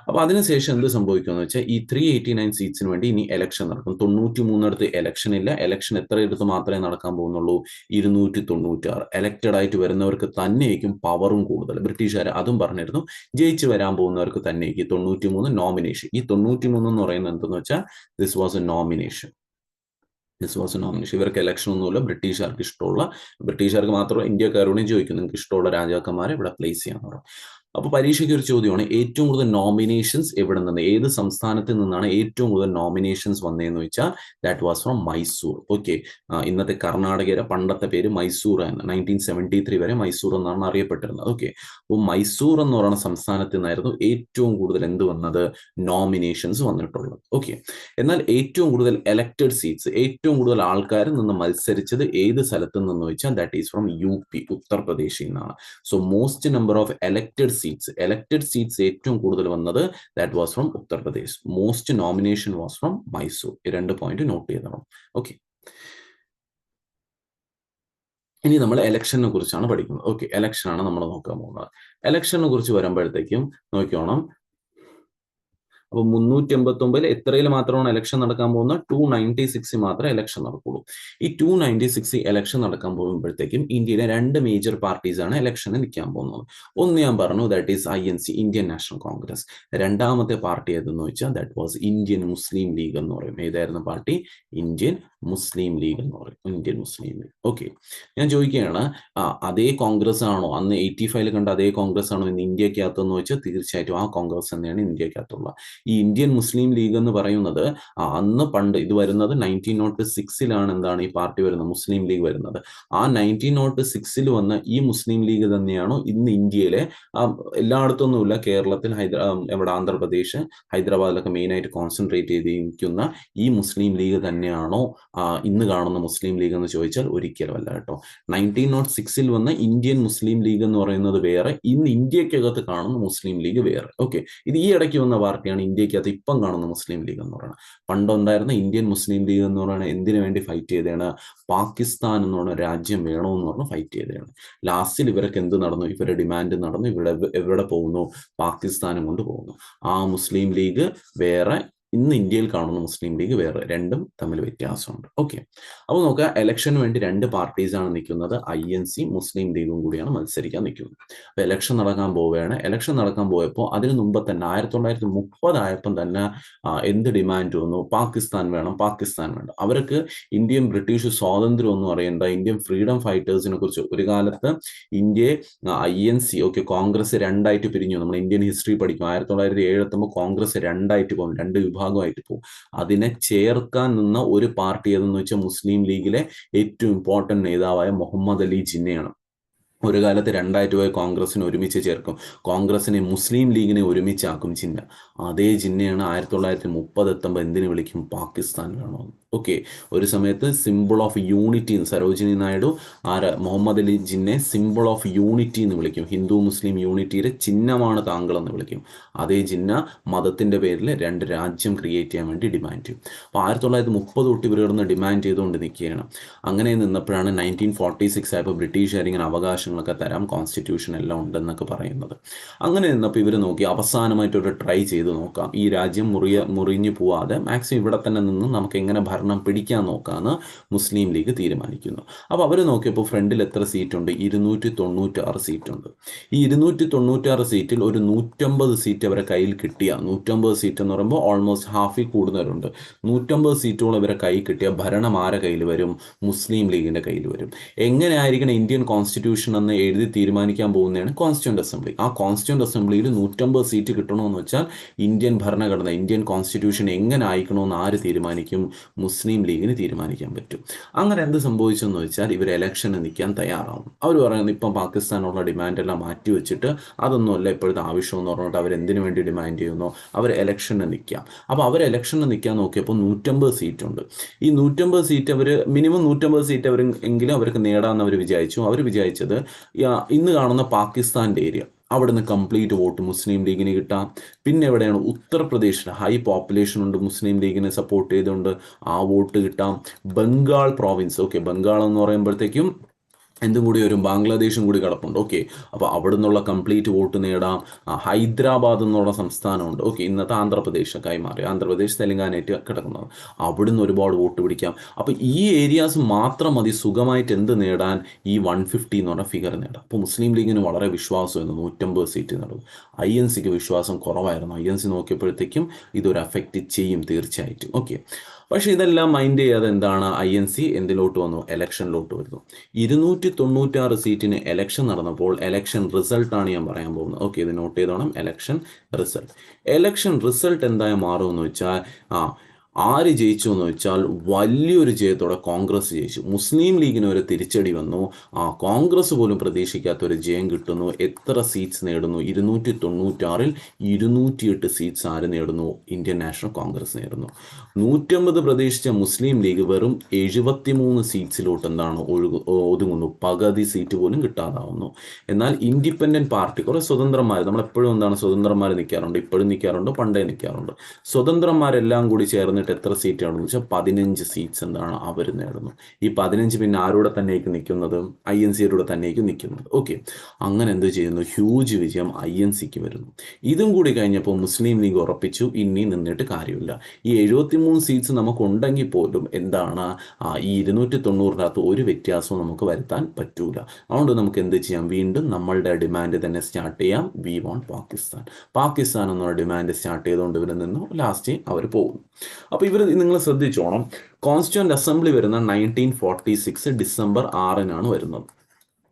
അപ്പൊ അതിനുശേഷം എന്ത് സംഭവിക്കുമെന്ന് വെച്ചാൽ ഈ 389 സീറ്റ്സിന് വേണ്ടി ഇനി എലക്ഷൻ നടക്കും. 93 എലക്ഷൻ ഇല്ല. എലക്ഷൻ എത്ര എടുത്ത് മാത്രമേ നടക്കാൻ പോകുന്നുള്ളൂ, 296. എലക്റ്റഡ് ആയിട്ട് വരുന്നവർക്ക് തന്നെയായിരിക്കും പവറും കൂടുതൽ. ബ്രിട്ടീഷുകാർ അതും പറഞ്ഞിരുന്നു, ജയിച്ച് വരാൻ പോകുന്നവർക്ക് തന്നെയായിരിക്കും 93 നോമിനേഷൻ. ഈ 93 എന്ന് പറയുന്നത് എന്തെന്ന് വെച്ചാൽ ദിസ് വാസ് എ നോമിനേഷൻ. ഇവർക്ക് എലക്ഷൻ ഒന്നുമില്ല. ബ്രിട്ടീഷുകാർക്ക് മാത്രമല്ല ഇന്ത്യക്കാരോടും ചോദിക്കും, നിങ്ങൾക്ക് ഇഷ്ടമുള്ള രാജാക്കന്മാരെ ഇവിടെ പ്ലേസ് ചെയ്യാന്ന് പറയും. അപ്പൊ പരീക്ഷയ്ക്ക് ഒരു ചോദ്യമാണ്, ഏറ്റവും കൂടുതൽ നോമിനേഷൻസ് എവിടെ നിന്ന്, ഏത് സംസ്ഥാനത്തിൽ നിന്നാണ് ഏറ്റവും കൂടുതൽ നോമിനേഷൻസ് വന്നതെന്ന് വെച്ചാൽ that was from Mysore. Okay, ഇന്നത്തെ കർണാടകയുടെ പണ്ടത്തെ പേര് മൈസൂർ ആണ്. 1973 വരെ മൈസൂർ എന്നാണ് അറിയപ്പെട്ടിരുന്നത്. ഓക്കെ, അപ്പോൾ മൈസൂർ എന്ന് പറയുന്ന സംസ്ഥാനത്തിൽ നിന്നായിരുന്നു ഏറ്റവും കൂടുതൽ എന്ത് വന്നത്, നോമിനേഷൻസ് വന്നിട്ടുള്ളത്. ഓക്കെ, എന്നാൽ ഏറ്റവും കൂടുതൽ എലക്റ്റഡ് സീറ്റ്സ്, ഏറ്റവും കൂടുതൽ ആൾക്കാർ നിന്ന് മത്സരിച്ചത് ഏത് സ്ഥലത്ത് നിന്ന് വെച്ചാൽ ദാറ്റ് ഈസ് ഫ്രം UP, ഉത്തർപ്രദേശിൽ നിന്നാണ്. So most number of elected seats ഏറ്റവും കൂടുതൽ വന്നത് that was from Uttar Pradesh. Most nomination was from Mysore. ഈ 2 പോയിന്റ് നോട്ട് ചെയ്തണം. ഓക്കെ, ഇനി നമ്മൾ ഇലക്ഷനെ കുറിച്ചാണ് പഠിക്കുന്നത്. ഓക്കെ, ഇലക്ഷനാണ് നമ്മൾ നോക്കാൻ പോകുന്നത്. ഇലക്ഷനെ കുറിച്ച് വരുമ്പോഴത്തേക്കും നോക്കിയോണം, അപ്പൊ 389 എത്രയിൽ മാത്രമാണ് ഇലക്ഷൻ നടക്കാൻ പോകുന്നത്, 296 മാത്രമേ ഇലക്ഷൻ നടക്കുള്ളൂ. ഈ 296 ഇലക്ഷൻ നടക്കാൻ പോകുമ്പോഴത്തേക്കും ഇന്ത്യയിലെ 2 മേജർ പാർട്ടീസ് ആണ് ഇലക്ഷന് നിൽക്കാൻ പോകുന്നത്. ഒന്ന് ഞാൻ പറഞ്ഞു, that is INC, Indian national Congress. രണ്ടാമത്തെ പാർട്ടി ഏതെന്ന് വെച്ചാൽ that was Indian Muslim league എന്ന് പറയും. ഏതായിരുന്നു പാർട്ടി, ഇന്ത്യൻ മുസ്ലിം ലീഗ് എന്ന് പറയും, ഇന്ത്യൻ മുസ്ലിം ലീഗ്. ഓക്കെ, ഞാൻ ചോദിക്കുകയാണ്, അതേ കോൺഗ്രസ് ആണോ അന്ന് 85 കണ്ട അതേ കോൺഗ്രസ് ആണോ ഇന്ന് ഇന്ത്യക്കകത്തെന്ന് വെച്ചാൽ തീർച്ചയായിട്ടും ആ കോൺഗ്രസ് തന്നെയാണ് ഇന്ത്യക്കകത്തുള്ള. ഈ ഇന്ത്യൻ മുസ്ലിം ലീഗ് എന്ന് പറയുന്നത് അന്ന് പണ്ട് ഇത് വരുന്നത് 1906 എന്താണ് ഈ പാർട്ടി വരുന്നത്, മുസ്ലിം ലീഗ് വരുന്നത്. ആ 1906 വന്ന ഈ മുസ്ലിം ലീഗ് തന്നെയാണോ ഇന്ന് ഇന്ത്യയിലെ എല്ലായിടത്തൊന്നുമില്ല, കേരളത്തിൽ, എവിടെ, ആന്ധ്രാപ്രദേശ്, ഹൈദരാബാദിലൊക്കെ മെയിനായിട്ട് കോൺസെൻട്രേറ്റ് ചെയ്തിരിക്കുന്ന ഈ മുസ്ലിം ലീഗ് തന്നെയാണോ ഇന്ന് കാണുന്ന മുസ്ലിം ലീഗ് എന്ന് ചോദിച്ചാൽ ഒരിക്കലും അല്ല കേട്ടോ. 1906 വന്ന ഇന്ത്യൻ മുസ്ലിം ലീഗ് എന്ന് പറയുന്നത് വേറെ, ഇന്ന് ഇന്ത്യക്കകത്ത് കാണുന്ന മുസ്ലിം ലീഗ് വേറെ. ഓക്കെ, ഇത് ഈ ഇടയ്ക്ക് വന്ന പാർട്ടിയാണ് ഇന്ത്യക്കകത്ത് ഇപ്പം കാണുന്ന മുസ്ലിം ലീഗ് എന്ന് പറയുന്നത്. പണ്ടുണ്ടായിരുന്ന ഇന്ത്യൻ മുസ്ലിം ലീഗ് എന്ന് പറയുന്നത് എന്തിനു വേണ്ടി ഫൈറ്റ് ചെയ്തതാണ്, പാകിസ്ഥാൻ എന്ന് പറയുന്ന രാജ്യം വേണമെന്ന് പറഞ്ഞ് ഫൈറ്റ് ചെയ്തതാണ്. ലാസ്റ്റിൽ ഇവർക്ക് എന്ത് നടന്നു, ഇവരുടെ ഡിമാൻഡ് നടന്നു, എവിടെ പോകുന്നു, പാകിസ്ഥാനും കൊണ്ട് പോകുന്നു. ആ മുസ്ലിം ലീഗ് വേറെ, ഇന്ന് ഇന്ത്യയിൽ കാണുന്ന മുസ്ലിം ലീഗ് വേറെ, രണ്ടും തമ്മിൽ വ്യത്യാസമുണ്ട്. ഓക്കെ, അപ്പോൾ നോക്കുക, ഇലക്ഷന് വേണ്ടി രണ്ട് പാർട്ടീസാണ് നിൽക്കുന്നത്. INC മുസ്ലിം ലീഗും കൂടിയാണ് മത്സരിക്കാൻ നിൽക്കുന്നത്. അപ്പോൾ ഇലക്ഷൻ നടക്കാൻ പോവുകയാണ്. ഇലക്ഷൻ നടക്കാൻ പോയപ്പോൾ അതിന് മുമ്പ് തന്നെ 1930 ആയപ്പം തന്നെ എന്ത് ഡിമാൻഡ് വന്നു? പാകിസ്ഥാൻ വേണം, പാകിസ്ഥാൻ വേണം. അവർക്ക് ഇന്ത്യയും ബ്രിട്ടീഷ് സ്വാതന്ത്ര്യം ഒന്നും അറിയണ്ട, ഇന്ത്യൻ ഫ്രീഡം ഫൈറ്റേഴ്സിനെ കുറിച്ച്. ഒരു കാലത്ത് ഇന്ത്യയെ INC, ഓക്കെ, കോൺഗ്രസ് രണ്ടായിട്ട് പിരിഞ്ഞു. നമ്മൾ ഇന്ത്യൻ ഹിസ്റ്ററി പഠിക്കും. 1907 എത്തുമ്പോൾ കോൺഗ്രസ് രണ്ടായിട്ട് പോകും, രണ്ട് വിഭാഗമായിട്ട് പോകും. അതിനെ ചേർക്കാൻ നിന്ന ഒരു പാർട്ടി ഏതെന്ന് വെച്ചാൽ മുസ്ലിം ലീഗിലെ ഏറ്റവും ഇമ്പോർട്ടന്റ് നേതാവായ മുഹമ്മദ് അലി ജിന്നയാണ്. ഒരു കാലത്ത് രണ്ടായിട്ട് പോയ കോൺഗ്രസിനെ ഒരുമിച്ച് ചേർക്കും, കോൺഗ്രസിനെ മുസ്ലിം ലീഗിനെ ഒരുമിച്ചാക്കും ജിന്ന. അതേ ജിന്നയാണ് 1930 എത്തുമ്പോൾ എന്തിനു വിളിക്കും? പാകിസ്ഥാൻ വേണോ. ഓക്കെ, ഒരു സമയത്ത് symbol of unity, Sarojini Naidu Muhammad Ali ജിന്നെ സിമ്പിൾ ഓഫ് യൂണിറ്റി എന്ന് വിളിക്കും. ഹിന്ദു മുസ്ലിം യൂണിറ്റിയുടെ ചിഹ്നമാണ് താങ്കൾ എന്ന് വിളിക്കും. അതേ ജിന്ന മതത്തിന്റെ പേരിൽ രണ്ട് രാജ്യം ക്രിയേറ്റ് ചെയ്യാൻ വേണ്ടി ഡിമാൻഡ് ചെയ്യും. അപ്പോൾ 1930 തൊട്ട് ഇവർ കിടന്ന് ഡിമാൻഡ് ചെയ്തുകൊണ്ട് നിൽക്കുകയാണ്. അങ്ങനെ നിന്നപ്പോഴാണ് 1946 ആയപ്പോൾ ബ്രിട്ടീഷുകാർ ഇങ്ങനെ അവകാശങ്ങളൊക്കെ തരാം, കോൺസ്റ്റിറ്റ്യൂഷൻ എല്ലാം ഉണ്ടെന്നൊക്കെ പറയുന്നത്. അങ്ങനെ നിന്നപ്പോൾ ഇവർ നോക്കി, അവസാനമായിട്ടൊരു ട്രൈ ചെയ്ത് നോക്കാം, ഈ രാജ്യം മുറിഞ്ഞു പോവാതെ മാക്സിമം ഇവിടെ തന്നെ നിന്ന് നമുക്ക് എങ്ങനെ ഭരണം പിടിക്കാൻ നോക്കാമെന്ന് മുസ്ലിം ലീഗ് തീരുമാനിക്കുന്നു. അപ്പോൾ അവർ നോക്കിയപ്പോൾ ഫ്രണ്ടിൽ എത്ര സീറ്റുണ്ട്? 296 സീറ്റുണ്ട്. ഈ 296 സീറ്റിൽ ഒരു 150 സീറ്റ് അവരെ കയ്യിൽ കിട്ടിയ, 150 സീറ്റ് എന്ന് പറയുമ്പോൾ ഓൾമോസ്റ്റ് ഹാഫിൽ കൂടുതലുണ്ട്, 150 സീറ്റോളം ഇവരെ കയ്യിൽ കിട്ടിയ ഭരണം ആരെ കയ്യിൽ വരും? മുസ്ലിം ലീഗിൻ്റെ കയ്യിൽ വരും. എങ്ങനെയായിരിക്കണം ഇന്ത്യൻ കോൺസ്റ്റിറ്റ്യൂഷൻ എന്ന് എഴുതി തീരുമാനിക്കാൻ പോകുന്നതാണ് കോൺസ്റ്റിറ്റ്യൂന്റ് അസംബ്ലി. ആ കോൺസ്റ്റിറ്റ്യൂന്റ് അസംബ്ലിയിൽ 150 സീറ്റ് കിട്ടണമെന്ന് വെച്ചാൽ ഇന്ത്യൻ ഭരണഘടന, ഇന്ത്യൻ കോൺസ്റ്റിറ്റ്യൂഷൻ എങ്ങനെ ആയിക്കണമെന്ന് ആര് തീരുമാനിക്കും? മുസ്ലിം ലീഗിന് തീരുമാനിക്കാൻ പറ്റും. അങ്ങനെ എന്ത് സംഭവിച്ചെന്ന് വെച്ചാൽ ഇവർ ഇലക്ഷന് നിൽക്കാൻ തയ്യാറാവും. അവർ പറയുന്നത് ഇപ്പം പാകിസ്ഥാനുള്ള ഡിമാൻഡെല്ലാം മാറ്റി വെച്ചിട്ട് അതൊന്നുമല്ല ഇപ്പോഴത്തെ ആവശ്യം എന്ന് പറഞ്ഞിട്ട് അവർ എന്തിനു വേണ്ടി ഡിമാൻഡ് ചെയ്യുന്നു? അവർ ഇലക്ഷന് നിൽക്കാം. അപ്പോൾ അവർ ഇലക്ഷന് നിൽക്കാൻ നോക്കിയപ്പോൾ 150 സീറ്റുണ്ട്. ഈ 150 സീറ്റ് അവർ മിനിമം 150 സീറ്റ് എങ്കിലും അവർക്ക് നേടാമെന്ന് അവർ വിചാരിച്ചു. അവർ വിചാരിച്ചത് ഇന്ന് കാണുന്ന പാകിസ്ഥാൻ്റെ ഏരിയ, അവിടുന്ന് കംപ്ലീറ്റ് വോട്ട് മുസ്ലിം ലീഗിന് കിട്ടാം. പിന്നെ എവിടെയാണ്? ഉത്തർപ്രദേശിൽ ഹൈ പോപ്പുലേഷൻ ഉണ്ട്, മുസ്ലിം ലീഗിനെ സപ്പോർട്ട് ചെയ്തുകൊണ്ട് ആ വോട്ട് കിട്ടാം. ബംഗാൾ പ്രോവിൻസ്, ഓക്കെ, ബംഗാൾ എന്ന് പറയുമ്പോഴത്തേക്കും എന്തും കൂടി വരും? ബാംഗ്ലാദേശും കൂടി കിടപ്പുണ്ട്. ഓക്കെ, അപ്പോൾ അവിടെ നിന്നുള്ള കംപ്ലീറ്റ് വോട്ട് നേടാം. ഹൈദരാബാദ് എന്നുള്ള സംസ്ഥാനമുണ്ട്, ഓക്കെ, ഇന്നത്തെ ആന്ധ്രാപ്രദേശ് കൈമാറി, ആന്ധ്രാപ്രദേശ് തെലങ്കാനയായിട്ട് കിടക്കുന്നത്, അവിടുന്ന് ഒരുപാട് വോട്ട് പിടിക്കാം. അപ്പോൾ ഈ ഏരിയാസ് മാത്രം മതി സുഖമായിട്ട് എന്ത് നേടാൻ? ഈ 150 എന്ന് പറഞ്ഞ ഫിഗർ നേടാം. അപ്പോൾ മുസ്ലിം ലീഗിന് വളരെ വിശ്വാസമായിരുന്നു 150 സീറ്റ് നേടും. INCക്ക് വിശ്വാസം കുറവായിരുന്നു. INC നോക്കിയപ്പോഴത്തേക്കും ഇതൊരു അഫക്റ്റ് ചെയ്യും തീർച്ചയായിട്ടും. ഓക്കെ, പക്ഷേ ഇതെല്ലാം മൈൻഡ് ചെയ്യാതെ എന്താണ് INC എന്തിലോട്ട് വന്നു? ഇലക്ഷനിലോട്ട് വരുന്നു. 296 സീറ്റിന് ഇലക്ഷൻ നടന്നപ്പോൾ ഇലക്ഷൻ റിസൾട്ടാണ് ഞാൻ പറയാൻ പോകുന്നത്. ഓക്കെ, ഇത് നോട്ട് ചെയ്തോണം. ഇലക്ഷൻ റിസൾട്ട് എന്തായി മാറുമെന്ന് വെച്ചാൽ ആര് ജയിച്ചു എന്ന് വെച്ചാൽ വലിയൊരു ജയത്തോടെ കോൺഗ്രസ് ജയിച്ചു. മുസ്ലിം ലീഗിന് ഒരു തിരിച്ചടി വന്നു. കോൺഗ്രസ് പോലും പ്രതീക്ഷിക്കാത്ത ഒരു ജയം കിട്ടുന്നു. എത്ര സീറ്റ്സ് നേടുന്നു? 296-ൽ 208 സീറ്റ്സ് ആര് നേടുന്നു? ഇന്ത്യൻ നാഷണൽ കോൺഗ്രസ് നേടുന്നു. 150 പ്രതീക്ഷിച്ച മുസ്ലിം ലീഗ് വെറും 73 സീറ്റ്സിലോട്ട് എന്താണ് ഒതുങ്ങുന്നു. പകുതി സീറ്റ് പോലും കിട്ടാതാവുന്നു. എന്നാൽ ഇൻഡിപെൻഡന്റ് പാർട്ടി, കുറേ സ്വതന്ത്രന്മാർ, നമ്മളെപ്പോഴും എന്താണ് സ്വതന്ത്രന്മാർ നിൽക്കാറുണ്ട്, ഇപ്പോഴും നിൽക്കാറുണ്ട്, പണ്ടേ നിൽക്കാറുണ്ട്. സ്വതന്ത്രന്മാരെല്ലാം കൂടി ചേർന്ന് എത്ര സീറ്റാണെന്ന് വെച്ചാൽ 15 സീറ്റ്സ് എന്താണ് അവർ നേടുന്നു. ഈ 15 പിന്നെ ആരോടെ തന്നെയായിരിക്കും നിൽക്കുന്നത്? INCയുടെ തന്നെയായിരിക്കും നിൽക്കുന്നത്. ഓക്കെ, അങ്ങനെ എന്ത് ചെയ്യുന്നു? ഹ്യൂജ് വിജയം INCക്ക് വരുന്നു. ഇതും കൂടി കഴിഞ്ഞപ്പോൾ മുസ്ലിം ലീഗ് ഉറപ്പിച്ചു ഇനി നിന്നിട്ട് കാര്യമില്ല. ഈ 73 സീറ്റ്സ് നമുക്കുണ്ടെങ്കിൽ പോലും എന്താണ് ഈ 290-നകത്ത് ഒരു വ്യത്യാസവും നമുക്ക് വരുത്താൻ പറ്റൂല. അതുകൊണ്ട് നമുക്ക് എന്ത് ചെയ്യാം? വീണ്ടും നമ്മളുടെ ഡിമാൻഡ് തന്നെ സ്റ്റാർട്ട് ചെയ്യാം. വി വോണ്ട് പാകിസ്ഥാൻ എന്നുള്ള ഡിമാൻഡ് സ്റ്റാർട്ട് ചെയ്തുകൊണ്ട് ഇവർ നിന്നു. ലാസ്റ്റ് അവർ പോകുന്നു. അപ്പോൾ ഇവർ, നിങ്ങൾ ശ്രദ്ധിച്ചോണം, കോൺസ്റ്റിറ്റ്യൂന്റ് അസംബ്ലി വരുന്ന 1946 ഡിസംബർ 6-നാണ് വരുന്നത്.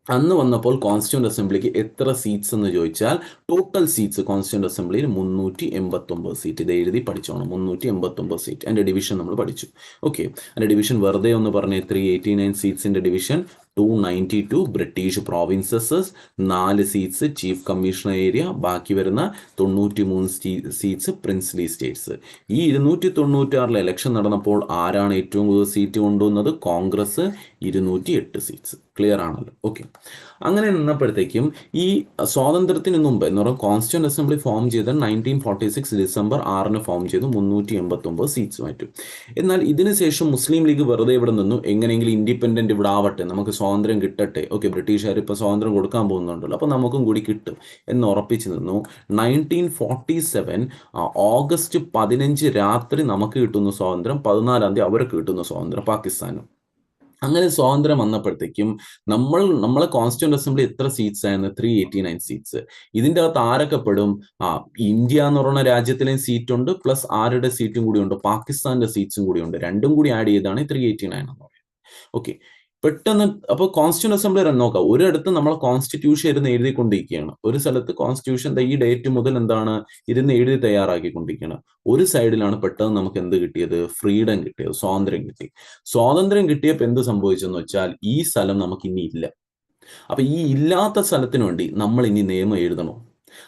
അന്ന് വന്നപ്പോൾ കോൺസ്റ്റിറ്റ്യൂന്റ് അസംബ്ലിക്ക് എത്ര സീറ്റ്സ് എന്ന് ചോദിച്ചാൽ ടോട്ടൽ സീറ്റ്സ് കോൺസ്റ്റിറ്റ്യൂന്റ് അസംബ്ലിയിൽ 389 സീറ്റ്. ഇത് എഴുതി പഠിച്ചോണം, 389 സീറ്റ്. അതിൻ്റെ ഡിവിഷൻ നമ്മൾ പഠിച്ചു. ഓക്കെ, അതിൻ്റെ ഡിവിഷൻ വെറുതെ ഒന്ന് പറഞ്ഞ് 389 സീറ്റ്സിൻ്റെ division 292 British provinces, 4 seats chief commissioner area, ബാക്കി വരുന്ന 93 സീറ്റ്സ് പ്രിൻസ്ലി സ്റ്റേറ്റ്സ്. ഈ 296-ൽ ഇലക്ഷൻ നടന്നപ്പോൾ ആരാണ് ഏറ്റവും കൂടുതൽ സീറ്റ് കൊണ്ടുവന്നത്? കോൺഗ്രസ് 208 സീറ്റ്സ്. ക്ലിയർ ആണല്ലോ? ഓക്കെ, അങ്ങനെ നിന്നപ്പോഴത്തേക്കും ഈ സ്വാതന്ത്ര്യത്തിന് മുമ്പ് എന്ന് പറയുമ്പോൾ കോൺസ്റ്റിറ്റ്യൂന്റ് അസംബ്ലി ഫോം ചെയ്ത് 1946 ഡിസംബർ 6-ന് ഫോം ചെയ്തു 389 സീറ്റ്സ് മാറ്റും. എന്നാൽ ഇതിനുശേഷം മുസ്ലിം ലീഗ് വെറുതെ ഇവിടെ നിന്നു, എങ്ങനെയെങ്കിലും ഇൻഡിപെൻഡന്റ് ഇവിടെ ആവട്ടെ, നമുക്ക് സ്വാതന്ത്ര്യം കിട്ടട്ടെ, ഓക്കെ, ബ്രിട്ടീഷുകാർ ഇപ്പോൾ സ്വാതന്ത്ര്യം കൊടുക്കാൻ പോകുന്നുണ്ടല്ലോ, അപ്പോൾ നമുക്കും കൂടി കിട്ടും എന്ന് ഉറപ്പിച്ചു നിന്നു. 1947 ഓഗസ്റ്റ് 15 രാത്രി നമുക്ക് കിട്ടുന്ന സ്വാതന്ത്ര്യം, 14 തീയതി അവർക്ക് കിട്ടുന്ന സ്വാതന്ത്ര്യം പാകിസ്ഥാനും. അങ്ങനെ സ്വാതന്ത്ര്യം വന്നപ്പോഴത്തേക്കും നമ്മളെ കോൺസ്റ്റിറ്റ്യൂന്റ് അസംബ്ലി എത്ര സീറ്റ്സ് ആയിരുന്നു? 389 സീറ്റ്സ്. ഇതിൻ്റെ അകത്ത് ആരൊക്കെ പെടും? ഇന്ത്യ എന്ന് പറയുന്ന രാജ്യത്തിലെയും സീറ്റ് ഉണ്ട്, പ്ലസ് ആരുടെ സീറ്റും കൂടി ഉണ്ട്? പാകിസ്ഥാന്റെ സീറ്റ്സും കൂടി ഉണ്ട്. രണ്ടും കൂടി ആഡ് ചെയ്താണ് 389 എന്ന് പറയുന്നത്. ഓക്കെ, പെട്ടെന്ന് അപ്പോൾ കോൺസ്റ്റിറ്റ്യൂന്റ് അസംബ്ലി നോക്കാം, ഒരിടത്ത് നമ്മൾ കോൺസ്റ്റിറ്റ്യൂഷൻ ഇരുന്ന് എഴുതിക്കൊണ്ടിരിക്കുകയാണ്, ഒരു സ്ഥലത്ത് കോൺസ്റ്റിറ്റ്യൂഷൻ ഈ ഡേറ്റ് മുതൽ എന്താണ് ഇരുന്ന് എഴുതി തയ്യാറാക്കിക്കൊണ്ടിരിക്കുകയാണ്. ഒരു സൈഡിലാണ് പെട്ടെന്ന് നമുക്ക് എന്ത് കിട്ടിയത്? ഫ്രീഡം കിട്ടിയത്, സ്വാതന്ത്ര്യം കിട്ടി. സ്വാതന്ത്ര്യം കിട്ടിയപ്പോൾ എന്ത് സംഭവിച്ചെന്ന് വെച്ചാൽ ഈ സ്ഥലം നമുക്ക് ഇനി ഇല്ല. അപ്പൊ ഈ ഇല്ലാത്ത സ്ഥലത്തിന് വേണ്ടി നമ്മൾ ഇനി നിയമം എഴുതണോ?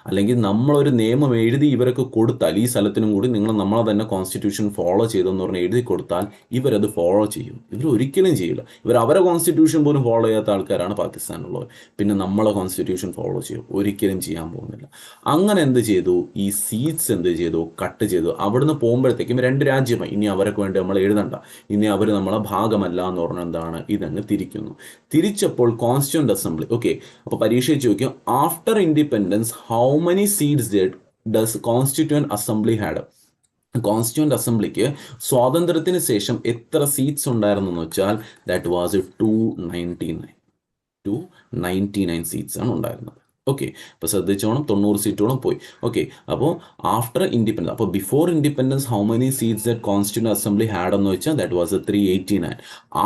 അല്ലെങ്കിൽ നമ്മളൊരു നിയമം എഴുതി ഇവരൊക്കെ കൊടുത്താൽ, ഈ സ്ഥലത്തിനും കൂടി നിങ്ങൾ നമ്മളെ തന്നെ കോൺസ്റ്റിറ്റ്യൂഷൻ ഫോളോ ചെയ്തെന്ന് പറഞ്ഞ് എഴുതി കൊടുത്താൽ ഇവരത് ഫോളോ ചെയ്യും? ഇവർ ഒരിക്കലും ചെയ്യില്ല. ഇവർ അവരെ കോൺസ്റ്റിറ്റ്യൂഷൻ പോലും ഫോളോ ചെയ്യാത്ത ആൾക്കാരാണ് പാകിസ്ഥാനിലുള്ളവർ. പിന്നെ നമ്മളെ കോൺസ്റ്റിറ്റ്യൂഷൻ ഫോളോ ചെയ്യും? ഒരിക്കലും ചെയ്യാൻ പോകുന്നില്ല. അങ്ങനെ എന്ത് ചെയ്തു? ഈ സീറ്റ്സ് എന്ത് ചെയ്തു? കട്ട് ചെയ്തു. അവിടുന്ന് പോകുമ്പോഴത്തേക്കും രണ്ട് രാജ്യമായി, ഇനി അവർക്ക് വേണ്ടി നമ്മൾ എഴുതണ്ട, ഇനി അവർ നമ്മളെ ഭാഗമല്ല എന്ന് പറഞ്ഞാൽ എന്താണ്? ഇതങ്ങ് തിരിക്കുന്നു. തിരിച്ചപ്പോൾ കോൺസ്റ്റിറ്റ്യൂന്റ് അസംബ്ലി, ഓക്കെ, അപ്പോൾ പരീക്ഷ ചോദിക്കും, after independence how many seats does constituent assembly had? Constituent അസംബ്ലിക്ക് സ്വാതന്ത്ര്യത്തിന് ശേഷം എത്ര സീറ്റ്സ് ഉണ്ടായിരുന്നു എന്ന് വെച്ചാൽ ദാറ്റ് വാസ് 299 സീറ്റ്സ് ആണ് ഉണ്ടായിരുന്നത്. ഓക്കെ, അപ്പോൾ ശ്രദ്ധിച്ചോണം, 90 സീറ്റോളം പോയി. ഓക്കെ, അപ്പോൾ ആഫ്റ്റർ ഇൻഡിപെൻഡൻസ്, അപ്പോൾ before independence how many seats that constituent assembly had എന്ന് വെച്ചാൽ that was 389.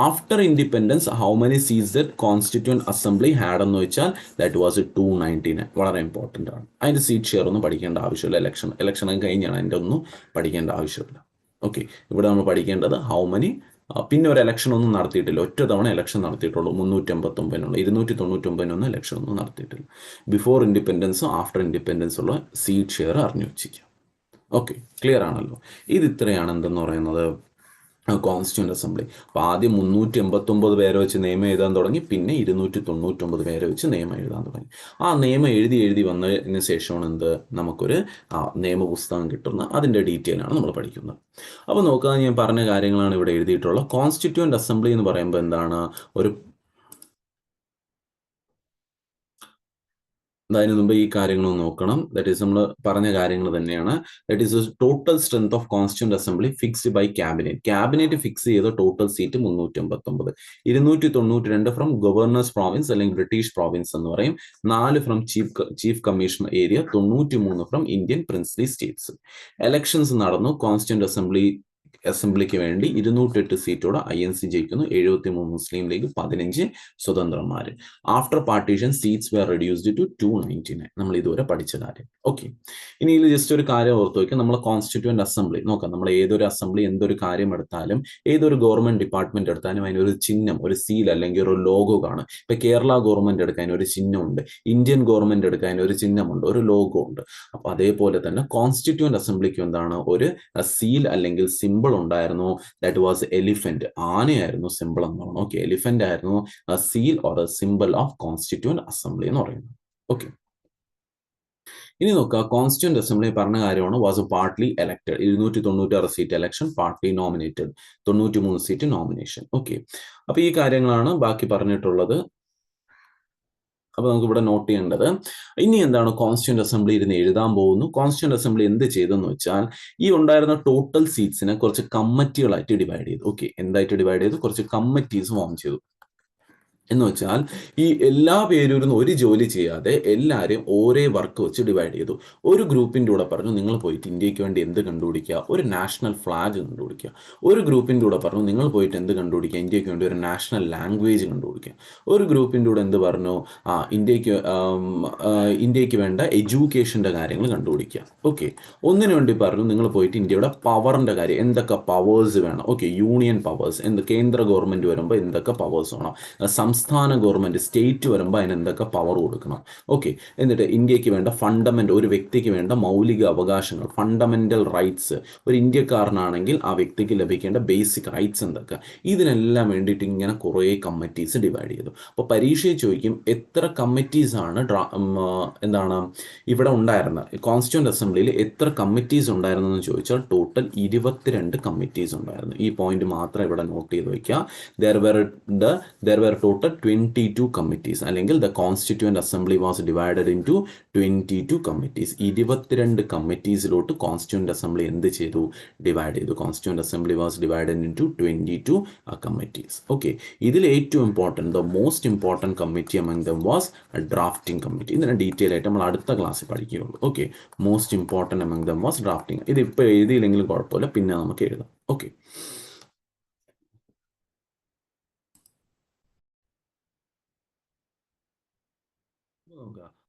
After independence how many seats that constituent assembly had എന്ന് വെച്ചാൽ ദാറ്റ് വാസ് 299. വളരെ ഇമ്പോർട്ടൻ്റ് ആണ്. അതിൻ്റെ സീറ്റ് ഷെയർ ഒന്നും പഠിക്കേണ്ട ആവശ്യമില്ല. ഇലക്ഷൻ കഴിഞ്ഞാണ്, അതിൻ്റെ ഒന്നും പഠിക്കേണ്ട ആവശ്യമില്ല. ഓക്കെ, ഇവിടെ നമ്മൾ പഠിക്കേണ്ടത് ഹൗ മെനി, പിന്നെ ഒരു ഇലക്ഷൻ ഒന്നും നടത്തിയിട്ടില്ല, ഒറ്റ തവണ ഇലക്ഷൻ നടത്തിയിട്ടുള്ളൂ 359, 299 ഇലക്ഷൻ ഒന്നും നടത്തിയിട്ടില്ല. ബിഫോർ ഇൻഡിപെൻഡൻസും ആഫ്റ്റർ ഇൻഡിപെൻഡൻസ് ഉള്ള സീറ്റ് ഷെയർ അറിഞ്ഞു വെച്ചിരിക്കുക. ഓക്കെ, ക്ലിയർ ആണല്ലോ. ഇത് ഇത്രയാണ് എന്തെന്ന് പറയുന്നത് കോൺസ്റ്റിറ്റ്യൂന്റ് അസംബ്ലി. അപ്പോൾ ആദ്യം 389 പേരെ വെച്ച് നിയമം എഴുതാൻ തുടങ്ങി, പിന്നെ 299 പേരെ വെച്ച് നിയമം എഴുതാൻ തുടങ്ങി. ആ നിയമം എഴുതി വന്നതിന് ശേഷമാണ് എന്ത് നമുക്കൊരു നിയമപുസ്തകം കിട്ടുന്ന, അതിൻ്റെ ഡീറ്റെയിൽ ആണ് നമ്മൾ പഠിക്കുന്നത്. അപ്പോൾ നോക്കുക, ഞാൻ പറഞ്ഞ കാര്യങ്ങളാണ് ഇവിടെ എഴുതിയിട്ടുള്ളത്. കോൺസ്റ്റിറ്റ്യൂന്റ് അസംബ്ലി എന്ന് പറയുമ്പോൾ എന്താണ്? അതിന് മുമ്പ് ഈ കാര്യങ്ങളൊന്ന് നോക്കണം. ദാറ്റ് ഈസ് നമ്മൾ പറഞ്ഞ കാര്യങ്ങൾ തന്നെയാണ്. That is total strength of constituent assembly fixed by cabinet. Cabinet fix ചെയ്ത total seat 359. 292 from governors province അല്ലെങ്കിൽ ബ്രിട്ടീഷ് പ്രോവിൻസ് എന്ന് പറയും. 4 from chief commissioner area, 93 from Indian princely states. Elections നടന്നു. കോൺസ്റ്റിറ്റ്യൂന്റ് അസംബ്ലിക്ക് വേണ്ടി 208 സീറ്റോടെ INC ജയിക്കുന്നു. 73 മുസ്ലിം ലീഗ്, 15 സ്വതന്ത്രന്മാർ. After partition seats were reduced to 299. നമ്മൾ ഇതുവരെ പഠിച്ച കാര്യം. ഓക്കെ, ഇനി ഇതിൽ ജസ്റ്റ് ഒരു കാര്യം ഓർത്ത് വയ്ക്കുക. നമ്മൾ കോൺസ്റ്റിറ്റ്യൂന്റ് അസംബ്ലി നോക്കാം. നമ്മൾ ഏതൊരു അസംബ്ലി, എന്തൊരു കാര്യം എടുത്താലും, ഏതൊരു ഗവൺമെന്റ് ഡിപ്പാർട്ട്മെന്റ് എടുത്താലും അതിനൊരു ചിഹ്നം, ഒരു സീൽ അല്ലെങ്കിൽ ഒരു ലോഗോ കാണും. ഇപ്പൊ കേരള ഗവൺമെന്റ് എടുക്കാൻ ഒരു ചിഹ്നമുണ്ട്, ഇന്ത്യൻ ഗവൺമെന്റ് എടുക്കാൻ ഒരു ചിഹ്നമുണ്ട്, ഒരു ലോഗോ ഉണ്ട്. അപ്പൊ അതേപോലെ തന്നെ കോൺസ്റ്റിറ്റ്യൂന്റ് അസംബ്ലിക്ക് എന്താണ്? ഒരു സീൽ അല്ലെങ്കിൽ സിമ്പിൾ ഉണ്ടായിരുന്നു. That was elephant. ആനയായിരുന്നു സിമ്പിൾ എന്ന് പറയുന്നത്. ഓക്കെ, എലിഫന്റ് ആയിരുന്നു seal or symbol of constituent assembly എന്ന് പറയുന്നത്. ഓക്കെ, ഇനി നോക്കുക, കോൺസ്റ്റിറ്റ്യൂന്റ് അസംബ്ലി പറഞ്ഞ കാര്യമാണ്. Was partly elected. 296 seat election, partly nominated, 93 seat nomination. Okay, അപ്പൊ ഈ കാര്യങ്ങളാണ് ബാക്കി പറഞ്ഞിട്ടുള്ളത്. അപ്പോൾ നമുക്ക് ഇവിടെ നോട്ട് ചെയ്യേണ്ടത് ഇനി എന്താണ്? കോൺസ്റ്റിറ്റ്യൂന്റ് അസംബ്ലി ഇരുന്ന് എഴുതാൻ പോകുന്നു. കോൺസ്റ്റിറ്റ്യൂന്റ് അസംബ്ലി എന്ത് ചെയ്തെന്ന് വെച്ചാൽ ഈ ഉണ്ടായിരുന്ന ടോട്ടൽ സീറ്റ്സിനെ കുറച്ച് കമ്മിറ്റികളായിട്ട് ഡിവൈഡ് ചെയ്തു. ഓക്കെ, എന്തായിട്ട് ഡിവൈഡ് ചെയ്തു? കുറച്ച് കമ്മിറ്റീസ് ഫോം ചെയ്തു. എന്ന് വെച്ചാൽ ഈ എല്ലാ പേരും ഒരു ജോലി ചെയ്യാതെ എല്ലാവരെയും ഓരോ വർക്ക് വെച്ച് ഡിവൈഡ് ചെയ്തു. ഒരു ഗ്രൂപ്പിൻ്റെ കൂടെ പറഞ്ഞു നിങ്ങൾ പോയിട്ട് ഇന്ത്യക്ക് വേണ്ടി എന്ത് കണ്ടുപിടിക്കുക? ഒരു നാഷണൽ ഫ്ലാഗ് കണ്ടുപിടിക്കുക. ഒരു ഗ്രൂപ്പിൻ്റെ കൂടെ പറഞ്ഞു നിങ്ങൾ പോയിട്ട് എന്ത് കണ്ടുപിടിക്കുക? ഇന്ത്യക്ക് വേണ്ടി ഒരു നാഷണൽ ലാംഗ്വേജ് കണ്ടുപിടിക്കുക. ഒരു ഗ്രൂപ്പിൻ്റെ കൂടെ എന്ത് പറഞ്ഞു? ഇന്ത്യക്ക് വേണ്ട എഡ്യൂക്കേഷൻ്റെ കാര്യങ്ങൾ കണ്ടുപിടിക്കുക. ഓക്കെ, ഒന്നിനു വേണ്ടി പറഞ്ഞു നിങ്ങൾ പോയിട്ട് ഇന്ത്യയുടെ പവറിൻ്റെ കാര്യം, എന്തൊക്കെ പവേഴ്സ് വേണം? ഓക്കെ, യൂണിയൻ പവേഴ്സ്, കേന്ദ്ര ഗവൺമെൻറ് വരുമ്പോൾ എന്തൊക്കെ പവേഴ്സ് വേണം? സംസ്ഥാന ഗവൺമെൻറ്, സ്റ്റേറ്റ് വരുമ്പോൾ അതിന് എന്തൊക്കെ പവർ കൊടുക്കണം? ഓക്കെ, എന്നിട്ട് ഇന്ത്യക്ക് വേണ്ട ഒരു വ്യക്തിക്ക് വേണ്ട മൗലിക അവകാശങ്ങൾ, ഫണ്ടമെൻ്റൽ റൈറ്റ്സ്, ഒരു ഇന്ത്യക്കാരനാണെങ്കിൽ ആ വ്യക്തിക്ക് ലഭിക്കേണ്ട ബേസിക് റൈറ്റ്സ് എന്തൊക്കെ? ഇതിനെല്ലാം വേണ്ടിയിട്ട് ഇങ്ങനെ കുറേ കമ്മിറ്റീസ് ഡിവൈഡ് ചെയ്തു. അപ്പോൾ പരീക്ഷയിൽ ചോദിക്കും എത്ര കമ്മിറ്റീസാണ് എന്താണ് ഇവിടെ ഉണ്ടായിരുന്നത്? കോൺസ്റ്റിറ്റ്യൂന്റ് അസംബ്ലിയിൽ എത്ര കമ്മിറ്റീസ് ഉണ്ടായിരുന്നു എന്ന് ചോദിച്ചാൽ ടോട്ടൽ 22 കമ്മിറ്റീസ് ഉണ്ടായിരുന്നു. ഈ പോയിന്റ് മാത്രം ഇവിടെ നോട്ട് ചെയ്ത് വയ്ക്കുക. There were total divided 22 committees, അല്ലെങ്കിൽ the constituent assembly was divided into 22 committees. 22 കമ്മിറ്റീസിലോട്ട് കോൺസ്റ്റിറ്റ്യൂന്റ് അസംബ്ലി എന്ത് ചെയ്തു? ഡിവൈഡ് ചെയ്തു. Constituent assembly was divided into 22 committees. Okay, ഇതിൽ ഏറ്റവും important, the most important committee among them was drafting committee. ഇതിനെ detail ആയിട്ട് നമ്മൾ അടുത്ത ക്ലാസ്സിൽ പഠിക്കുകയുള്ളൂ. Okay, most important among them was drafting. ഇത് ഇപ്പോൾ എഴുതിയില്ലെങ്കിലും കുഴപ്പമില്ല, പിന്നെ നമുക്ക് എഴുതാം. ഓക്കെ,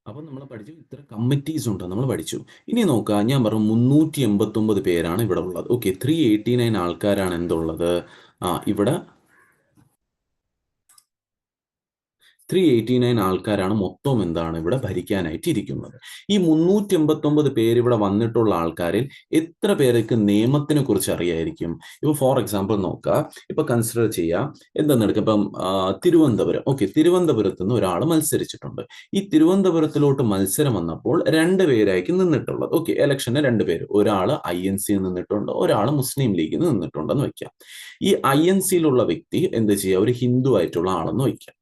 അപ്പം നമ്മൾ പഠിച്ചു ഇത്ര കമ്മിറ്റീസ് ഉണ്ട്, നമ്മൾ പഠിച്ചു. ഇനി നോക്കുക, ഞാൻ പറഞ്ഞു 389 പേരാണ് ഇവിടെ ഉള്ളത്. ഓക്കെ, 389 ആൾക്കാരാണ് എന്തുള്ളത് ഇവിടെ 389 ആൾക്കാരാണ് മൊത്തം എന്താണ് ഇവിടെ ഭരിക്കാനായിട്ട് ഇരിക്കുന്നത്. ഈ 389 പേര് ഇവിടെ വന്നിട്ടുള്ള ആൾക്കാരിൽ എത്ര പേർക്ക് നിയമത്തിനെ കുറിച്ച് അറിയായിരിക്കും? ഇപ്പോൾ ഫോർ എക്സാമ്പിൾ നോക്കുക, ഇപ്പൊ കൺസിഡർ ചെയ്യാം, എന്താണെന്നെടുക്കുക, ഇപ്പം തിരുവനന്തപുരം. ഓക്കെ, തിരുവനന്തപുരത്ത് നിന്ന് ഒരാൾ മത്സരിച്ചിട്ടുണ്ട്. ഈ തിരുവനന്തപുരത്തിലോട്ട് മത്സരം വന്നപ്പോൾ 2 പേരായിരിക്കും നിന്നിട്ടുള്ളത്. ഓക്കെ, ഇലക്ഷന് 2 പേര്, ഒരാൾ INC നിന്നിട്ടുണ്ട്, ഒരാൾ മുസ്ലിം ലീഗിൽ നിന്നിട്ടുണ്ടെന്ന് വയ്ക്കാം. ഈ INCയിലുള്ള വ്യക്തി എന്ത് ചെയ്യുക? ഒരു ഹിന്ദു ആയിട്ടുള്ള ആളെന്ന് വയ്ക്കാം.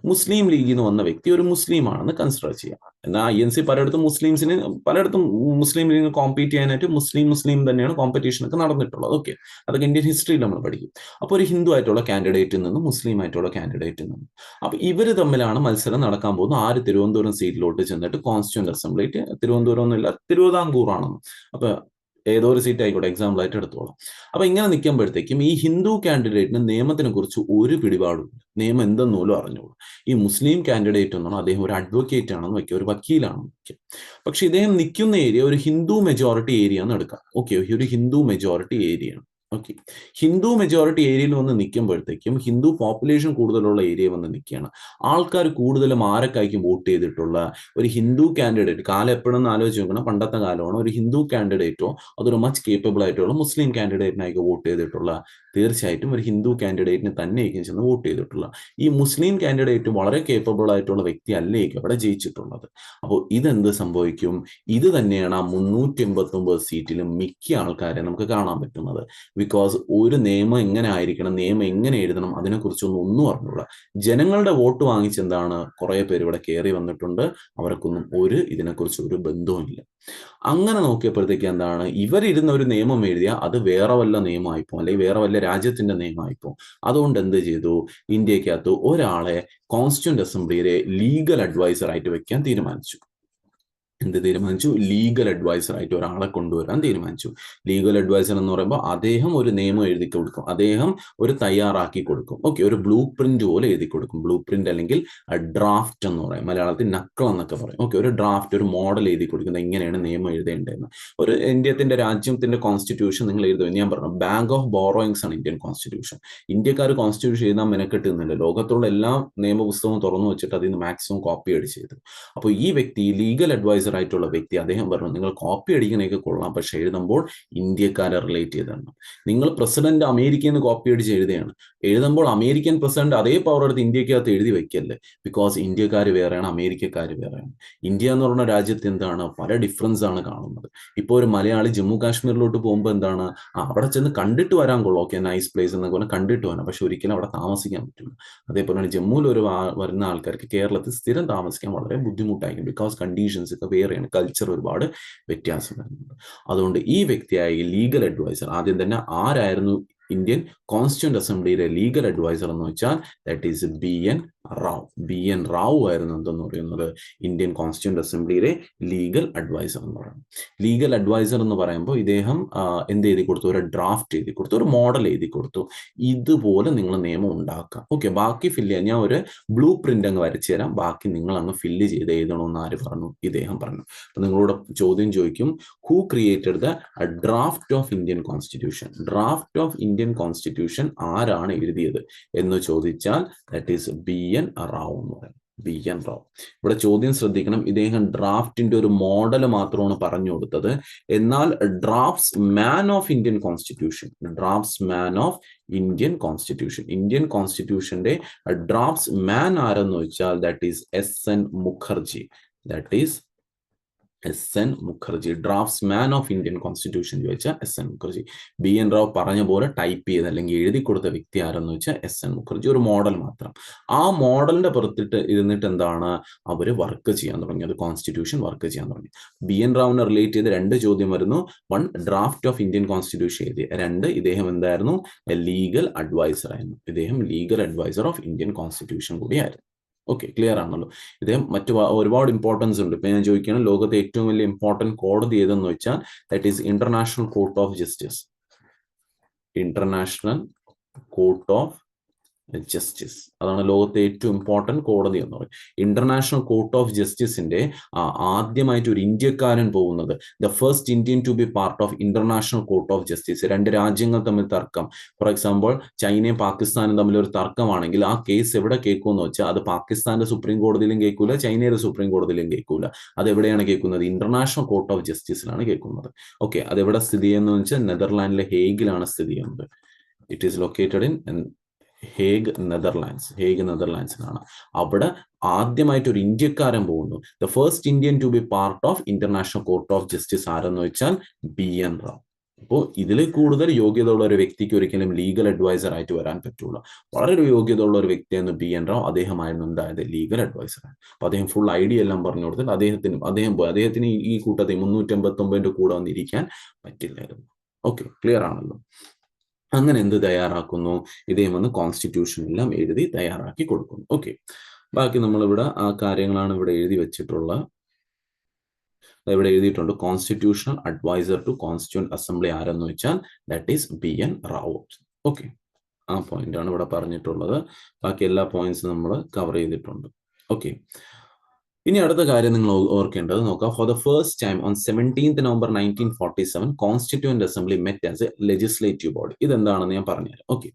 മുസ്ലിം ലീഗിൽ നിന്ന് വന്ന വ്യക്തി ഒരു മുസ്ലിം ആണെന്ന് കൺസിഡർ ചെയ്യാം. എന്നാൽ INC പലയിടത്തും മുസ്ലിം ലീഗിന് കോമ്പീറ്റ് ചെയ്യാനായിട്ട് മുസ്ലിം തന്നെയാണ് കോമ്പറ്റീഷൻ ഒക്കെ നടന്നിട്ടുള്ളത്. ഓക്കെ, അതൊക്കെ ഇന്ത്യൻ ഹിസ്റ്ററിയിൽ നമ്മൾ പഠിക്കും. അപ്പോൾ ഒരു ഹിന്ദു ആയിട്ടുള്ള കാൻഡിഡേറ്റിൽ നിന്നും മുസ്ലിം ആയിട്ടുള്ള കാൻഡിഡേറ്റിൽ നിന്നും, അപ്പൊ ഇവർ തമ്മിലാണ് മത്സരം നടക്കാൻ പോകുന്നത്. ആര് തിരുവനന്തപുരം സീറ്റിലോട്ട് ചെന്നിട്ട് കോൺസ്റ്റിറ്റ്യൂന്റ് അസംബ്ലിയിട്ട്, തിരുവനന്തപുരം ഒന്നുമില്ല, തിരുവിതാംകൂർ ആണെന്ന്, അപ്പൊ ഏതോ ഒരു സീറ്റ് ആയിക്കോട്ടെ, എക്സാമ്പിൾ ആയിട്ട് എടുത്തോളാം. അപ്പൊ ഇങ്ങനെ നിൽക്കുമ്പോഴത്തേക്കും ഈ ഹിന്ദു കാൻഡിഡേറ്റിന് നിയമത്തിനെ കുറിച്ച് ഒരു പിടിപാടും, നിയമം എന്തെന്നോലും അറിഞ്ഞോളൂ. ഈ മുസ്ലിം കാൻഡിഡേറ്റ് എന്നാണ്, അദ്ദേഹം ഒരു അഡ്വക്കേറ്റ് ആണെന്ന് വയ്ക്കുക, ഒരു വക്കീലാണെന്ന് വയ്ക്കുക. പക്ഷെ ഇദ്ദേഹം നിൽക്കുന്ന ഏരിയ ഒരു ഹിന്ദു മെജോറിറ്റി ഏരിയ എന്ന് എടുക്കാം. ഓക്കെ, ഒരു ഹിന്ദു മെജോറിറ്റി ഏരിയ ആണ്. ഓക്കെ, ഹിന്ദു മെജോറിറ്റി ഏരിയയിൽ വന്ന് നിൽക്കുമ്പോഴത്തേക്കും ഹിന്ദു പോപ്പുലേഷൻ കൂടുതലുള്ള ഏരിയ വന്ന് നിൽക്കുകയാണ്. ആൾക്കാർ കൂടുതലും ആരൊക്കെയായിരിക്കും വോട്ട് ചെയ്തിട്ടുള്ള? ഒരു ഹിന്ദു കാൻഡിഡേറ്റ്. കാലം എപ്പോഴെന്ന് ആലോചിച്ച് നോക്കണം, പണ്ടത്തെ കാലമാണ്. ഒരു ഹിന്ദു കാൻഡിഡേറ്റോ അതൊരു മച്ച് കേപ്പബിൾ ആയിട്ടുള്ള മുസ്ലിം കാൻഡിഡേറ്റിനായിരിക്കും വോട്ട് ചെയ്തിട്ടുള്ള? തീർച്ചയായിട്ടും ഒരു ഹിന്ദു കാൻഡിഡേറ്റിന് തന്നെയായിരിക്കും ചെന്ന് വോട്ട് ചെയ്തിട്ടുള്ള. ഈ മുസ്ലിം കാൻഡിഡേറ്റ് വളരെ കേപ്പബിൾ ആയിട്ടുള്ള വ്യക്തി അല്ലേക്കും അവിടെ ജയിച്ചിട്ടുള്ളത്. അപ്പോൾ ഇതെന്ത് സംഭവിക്കും? ഇത് തന്നെയാണ് ആ 389 സീറ്റിലും മിക്ക ആൾക്കാരെ നമുക്ക് കാണാൻ പറ്റുന്നത്. ബിക്കോസ് ഒരു നിയമം എങ്ങനെ ആയിരിക്കണം, നിയമം എങ്ങനെ എഴുതണം, അതിനെക്കുറിച്ചൊന്നും അറിഞ്ഞൂടാ. ജനങ്ങളുടെ വോട്ട് വാങ്ങിച്ചെന്താണ് കുറെ പേര് ഇവിടെ കയറി വന്നിട്ടുണ്ട്. അവർക്കൊന്നും ഇതിനെക്കുറിച്ച് ഒരു ബന്ധവും ഇല്ല. അങ്ങനെ നോക്കിയപ്പോഴത്തേക്ക് എന്താണ്, ഇവരിരുന്ന ഒരു നിയമം എഴുതിയ അത് വേറെ വല്ല നിയമമായിപ്പോ, അല്ലെങ്കിൽ വേറെ വല്ല രാജ്യത്തിന്റെ നിയമമായിപ്പോ. അതുകൊണ്ട് എന്ത് ചെയ്തു? ഇന്ത്യക്കകത്ത് ഒരാളെ കോൺസ്റ്റിറ്റ്യൂന്റ് അസംബ്ലിയിലെ ലീഗൽ അഡ്വൈസർ ആയിട്ട് വെക്കാൻ തീരുമാനിച്ചു. ലീഗൽ അഡ്വൈസർ ആയിട്ട് ഒരാളെ കൊണ്ടുവരാൻ തീരുമാനിച്ചു. ലീഗൽ അഡ്വൈസർ എന്ന് പറയുമ്പോൾ അദ്ദേഹം ഒരു നിയമം എഴുതി കൊടുക്കും, അദ്ദേഹം ഒരു തയ്യാറാക്കി കൊടുക്കും. ഓക്കെ, ഒരു ബ്ലൂ പ്രിന്റ് പോലെ എഴുതി കൊടുക്കും. ബ്ലൂ പ്രിന്റ് അല്ലെങ്കിൽ ഡ്രാഫ്റ്റ് എന്ന് പറയും, മലയാളത്തിൽ നക്കൾ എന്നൊക്കെ പറയും. ഓക്കെ, ഒരു ഡ്രാഫ്റ്റ്, ഒരു മോഡൽ എഴുതി കൊടുക്കുന്നത്, എങ്ങനെയാണ് നിയമം എഴുതേണ്ടതെന്ന്. ഒരു രാജ്യത്തിന്റെ കോൺസ്റ്റിറ്റ്യൂഷൻ നിങ്ങൾ എഴുതും. ഞാൻ പറഞ്ഞു, ബാങ്ക് ഓഫ് ബോറോയിങ്സ് ആണ് ഇന്ത്യൻ കോൺസ്റ്റിറ്റ്യൂഷൻ. ഇന്ത്യക്കാർ കോൺസ്റ്റിറ്റ്യൂഷൻ എഴുതാൻ മെനക്കെട്ടുന്നില്ല. ലോകത്തുള്ള എല്ലാ നിയമപുസ്തകവും തുറന്നു വെച്ചിട്ട് അതിൽ നിന്ന് മാക്സിമം കോപ്പി അടിച്ച് ചെയ്തു. അപ്പോൾ ഈ വ്യക്തി, ലീഗൽ അഡ്വൈസർ ആയിട്ടുള്ള വ്യക്തി, അദ്ദേഹം പറഞ്ഞു, നിങ്ങൾ കോപ്പി അടിക്കണേക്ക് കൊള്ളാം, പക്ഷെ എഴുതുമ്പോൾ ഇന്ത്യക്കാരെ റിലേറ്റ് ചെയ്തിടണം. നിങ്ങൾ പ്രസിഡന്റ് അമേരിക്കയിൽ നിന്ന് കോപ്പി അടിച്ച് എഴുതുമ്പോൾ അമേരിക്കൻ പ്രസിഡന്റ് അതേ പവർ എടുത്ത് ഇന്ത്യക്കകത്ത് എഴുതി വെക്കല്ലേ. ബിക്കോസ് ഇന്ത്യക്കാർ വേറെയാണ്, അമേരിക്കക്കാർ വേറെയാണ്. ഇന്ത്യ എന്ന് പറഞ്ഞ രാജ്യത്ത് എന്താണ്, പല ഡിഫറൻസ് ആണ് കാണുന്നത്. ഇപ്പോൾ ഒരു മലയാളി ജമ്മു കാശ്മീരിലോട്ട് പോകുമ്പോൾ എന്താണ്, അവിടെ ചെന്ന് കണ്ടിട്ട് വരാൻ കൊള്ളു, ഓക്കെ നൈസ് പ്ലേസ് എന്നൊക്കെ പറഞ്ഞാൽ കണ്ടിട്ട് വരാം, പക്ഷെ ഒരിക്കലും അവിടെ താമസിക്കാൻ പറ്റില്ല. അതേപോലെയാണ് ജമ്മുവിൽ വരുന്ന ആൾക്കാർക്ക് കേരളത്തിൽ സ്ഥിരം താമസിക്കാൻ വളരെ ബുദ്ധിമുട്ടായിരിക്കും. ബിക്കോസ് കണ്ടീഷൻസ് ഒക്കെ വേറെയാണ്, കൾച്ചർ ഒരുപാട് വ്യത്യാസം വരുന്നുണ്ട്. അതുകൊണ്ട് ഈ വ്യക്തിയായി ലീഗൽ അഡ്വൈസർ, ആദ്യം തന്നെ ആരായിരുന്നു ഇന്ത്യൻ കോൺസ്റ്റിറ്റ്യൂന്റ് അസംബ്ലിയിലെ ലീഗൽ അഡ്വൈസർ എന്ന് വെച്ചാൽ ദാറ്റ് ഈസ് BN റാവു ആയിരുന്നു എന്തെന്ന് പറയുന്നത്, ഇന്ത്യൻ കോൺസ്റ്റിറ്റ്യൂന്റ് അസംബ്ലിയിലെ ലീഗൽ അഡ്വൈസർ എന്ന് പറയുന്നത്. ലീഗൽ അഡ്വൈസർ എന്ന് പറയുമ്പോൾ ഇദ്ദേഹം എന്ത് എഴുതി കൊടുത്തു? ഒരു ഡ്രാഫ്റ്റ് എഴുതി കൊടുത്തു, ഒരു മോഡൽ എഴുതി കൊടുത്തു. ഇതുപോലെ നിങ്ങൾ നിയമം ഉണ്ടാക്കാം. ഓക്കെ, ബാക്കി ഫില്ല് ചെയ്യാൻ ഞാൻ ഒരു ബ്ലൂ പ്രിന്റ് അങ്ങ് വരച്ചു തരാം, ബാക്കി നിങ്ങൾ അങ്ങ് ഫില്ല് ചെയ്ത് എഴുതണമെന്ന് ആര് പറഞ്ഞു? ഇദ്ദേഹം പറഞ്ഞു. അപ്പൊ നിങ്ങളോട് ചോദ്യം ചോദിക്കും, who created the draft of Indian constitution? Draft of Indian constitution ആരാണ് എഴുതിയത് എന്ന് ചോദിച്ചാൽ ദാറ്റ് ഈസ് BN റാവു എന്ന് പറയും. BN റാവു. ഇവിടെ ചോദ്യം ശ്രദ്ധിക്കണം, ഇദ്ദേഹം ഡ്രാഫ്റ്റിന്റെ ഒരു മോഡൽ മാത്രമാണ് പറഞ്ഞു കൊടുത്തത്. എന്നാൽ draftsman of Indian constitution, Indian കോൺസ്റ്റിറ്റ്യൂഷന്റെ ഡ്രാഫ്റ്റ്സ് മാൻ ആരെന്ന് വെച്ചാൽ that is SN Mukherjee. That is S N Mukherjee. Draftsman of Indian constitution ചോദിച്ചാൽ S N Mukherjee. B N Rau പറഞ്ഞ പോലെ ടൈപ്പ് ചെയ്ത് അല്ലെങ്കിൽ എഴുതി കൊടുത്ത വ്യക്തി ആരെന്ന് വെച്ചാൽ എസ് എൻ മുഖർജി. ഒരു മോഡൽ മാത്രം. ആ മോഡലിന്റെ പുറത്തിട്ട് ഇരുന്നിട്ട് എന്താണ് അവർ വർക്ക് ചെയ്യാൻ തുടങ്ങി, അത് കോൺസ്റ്റിറ്റ്യൂഷൻ വർക്ക് ചെയ്യാൻ തുടങ്ങി. ബി എൻ റാവുവിനെ റിലേറ്റ് ചെയ്ത് 2 ചോദ്യം വരുന്നു. 1 ഡ്രാഫ്റ്റ് ഓഫ് ഇന്ത്യൻ കോൺസ്റ്റിറ്റ്യൂഷൻ എഴുതി. 2 ഇദ്ദേഹം എന്തായിരുന്നു, ലീഗൽ അഡ്വൈസർ ആയിരുന്നു. ഇദ്ദേഹം legal adviser of Indian constitution കൂടിയായിരുന്നു. ഓക്കെ, ക്ലിയർ ആണല്ലോ. ഇദ്ദേഹം ഒരുപാട് ഇമ്പോർട്ടൻസ് ഉണ്ട്. ഇപ്പൊ ഞാൻ ചോദിക്കുകയാണ് ലോകത്തെ ഏറ്റവും വലിയ ഇമ്പോർട്ടൻറ്റ് കോടതി ഏതെന്ന് വെച്ചാൽ that is international court of justice. International court of justice, അതാണ് ലോകത്തെ ഏറ്റവും ഇമ്പോർട്ടൻറ്റ് കോടതി എന്ന് പറയും. ഇന്റർനാഷണൽ കോർട്ട് ഓഫ് ജസ്റ്റിസിന്റെ ആദ്യമായിട്ട് ഒരു ഇന്ത്യക്കാരൻ പോകുന്നത്, the first Indian to be part of international court of justice. 2 രാജ്യങ്ങൾ തമ്മിൽ തർക്കം, ഫോർ എക്സാമ്പിൾ ചൈനയും പാകിസ്ഥാനും തമ്മിൽ ഒരു തർക്കമാണെങ്കിൽ ആ കേസ് എവിടെ കേൾക്കുമെന്ന് വെച്ചാൽ അത് പാകിസ്ഥാന്റെ സുപ്രീം കോടതിയിലും കേൾക്കൂല, ചൈനയുടെ സുപ്രീം കോടതിയിലും കേൾക്കൂല. അത് എവിടെയാണ് കേൾക്കുന്നത്, ഇന്റർനാഷണൽ കോർട്ട് ഓഫ് ജസ്റ്റിസിലാണ് കേൾക്കുന്നത്. ഓക്കെ, അത് എവിടെ സ്ഥിതി ചെയ്യുന്നത് വെച്ചാൽ നെതർലാൻഡിലെ ഹേഗിലാണ് സ്ഥിതി ചെയ്യുന്നത്. It is located in Hague, നെതർലാൻഡ്സിലാണ്. അവിടെ ആദ്യമായിട്ട് ഒരു ഇന്ത്യക്കാരൻ പോകുന്നു. The first Indian to be part of international court of Justice ആരെന്ന് വെച്ചാൽ ബി എൻ റാവു. അപ്പോൾ ഇതിൽ കൂടുതൽ യോഗ്യതയുള്ള ഒരു വ്യക്തിക്ക് ഒരിക്കലും ലീഗൽ അഡ്വൈസർ ആയിട്ട് വരാൻ പറ്റൂല. വളരെ യോഗ്യതയുള്ള ഒരു വ്യക്തിയായിരുന്നു ബി എൻ റാവു. അദ്ദേഹമായിരുന്നു എന്തായത്, ലീഗൽ അഡ്വൈസർ. അപ്പൊ അദ്ദേഹം ഫുൾ ഐഡിയ എല്ലാം പറഞ്ഞു കൊടുത്തിട്ട് അദ്ദേഹത്തിന് ഈ കൂട്ടത്തിൽ 389 കൂടെ വന്നിരിക്കാൻ പറ്റില്ലായിരുന്നു. ഓക്കെ, ക്ലിയർ ആണല്ലോ. അങ്ങനെ എന്ത് തയ്യാറാക്കുന്നു, ഇദ്ദേഹം വന്ന് കോൺസ്റ്റിറ്റ്യൂഷൻ എല്ലാം എഴുതി തയ്യാറാക്കി കൊടുക്കുന്നു. ഓക്കെ, ബാക്കി നമ്മളിവിടെ ആ കാര്യങ്ങളാണ് ഇവിടെ എഴുതി വെച്ചിട്ടുള്ളത്. ഇവിടെ എഴുതിയിട്ടുണ്ട് constitutional adviser to constituent assembly ആരെന്ന് വെച്ചാൽ that is B N Rao. Okay, ആ പോയിന്റ് ആണ് ഇവിടെ പറഞ്ഞിട്ടുള്ളത്. ബാക്കി എല്ലാ പോയിന്റ്സും നമ്മൾ കവർ ചെയ്തിട്ടുണ്ട്. ഓക്കെ, ഇനി അടുത്ത കാര്യം നിങ്ങൾ ഓർക്കേണ്ടത് നോക്കാം. Four the first time on 17th November 1947 constituent assembly met as A legislative body. ഇതെന്താണെന്ന് ഞാൻ പറഞ്ഞുതരാം. ഓക്കെ,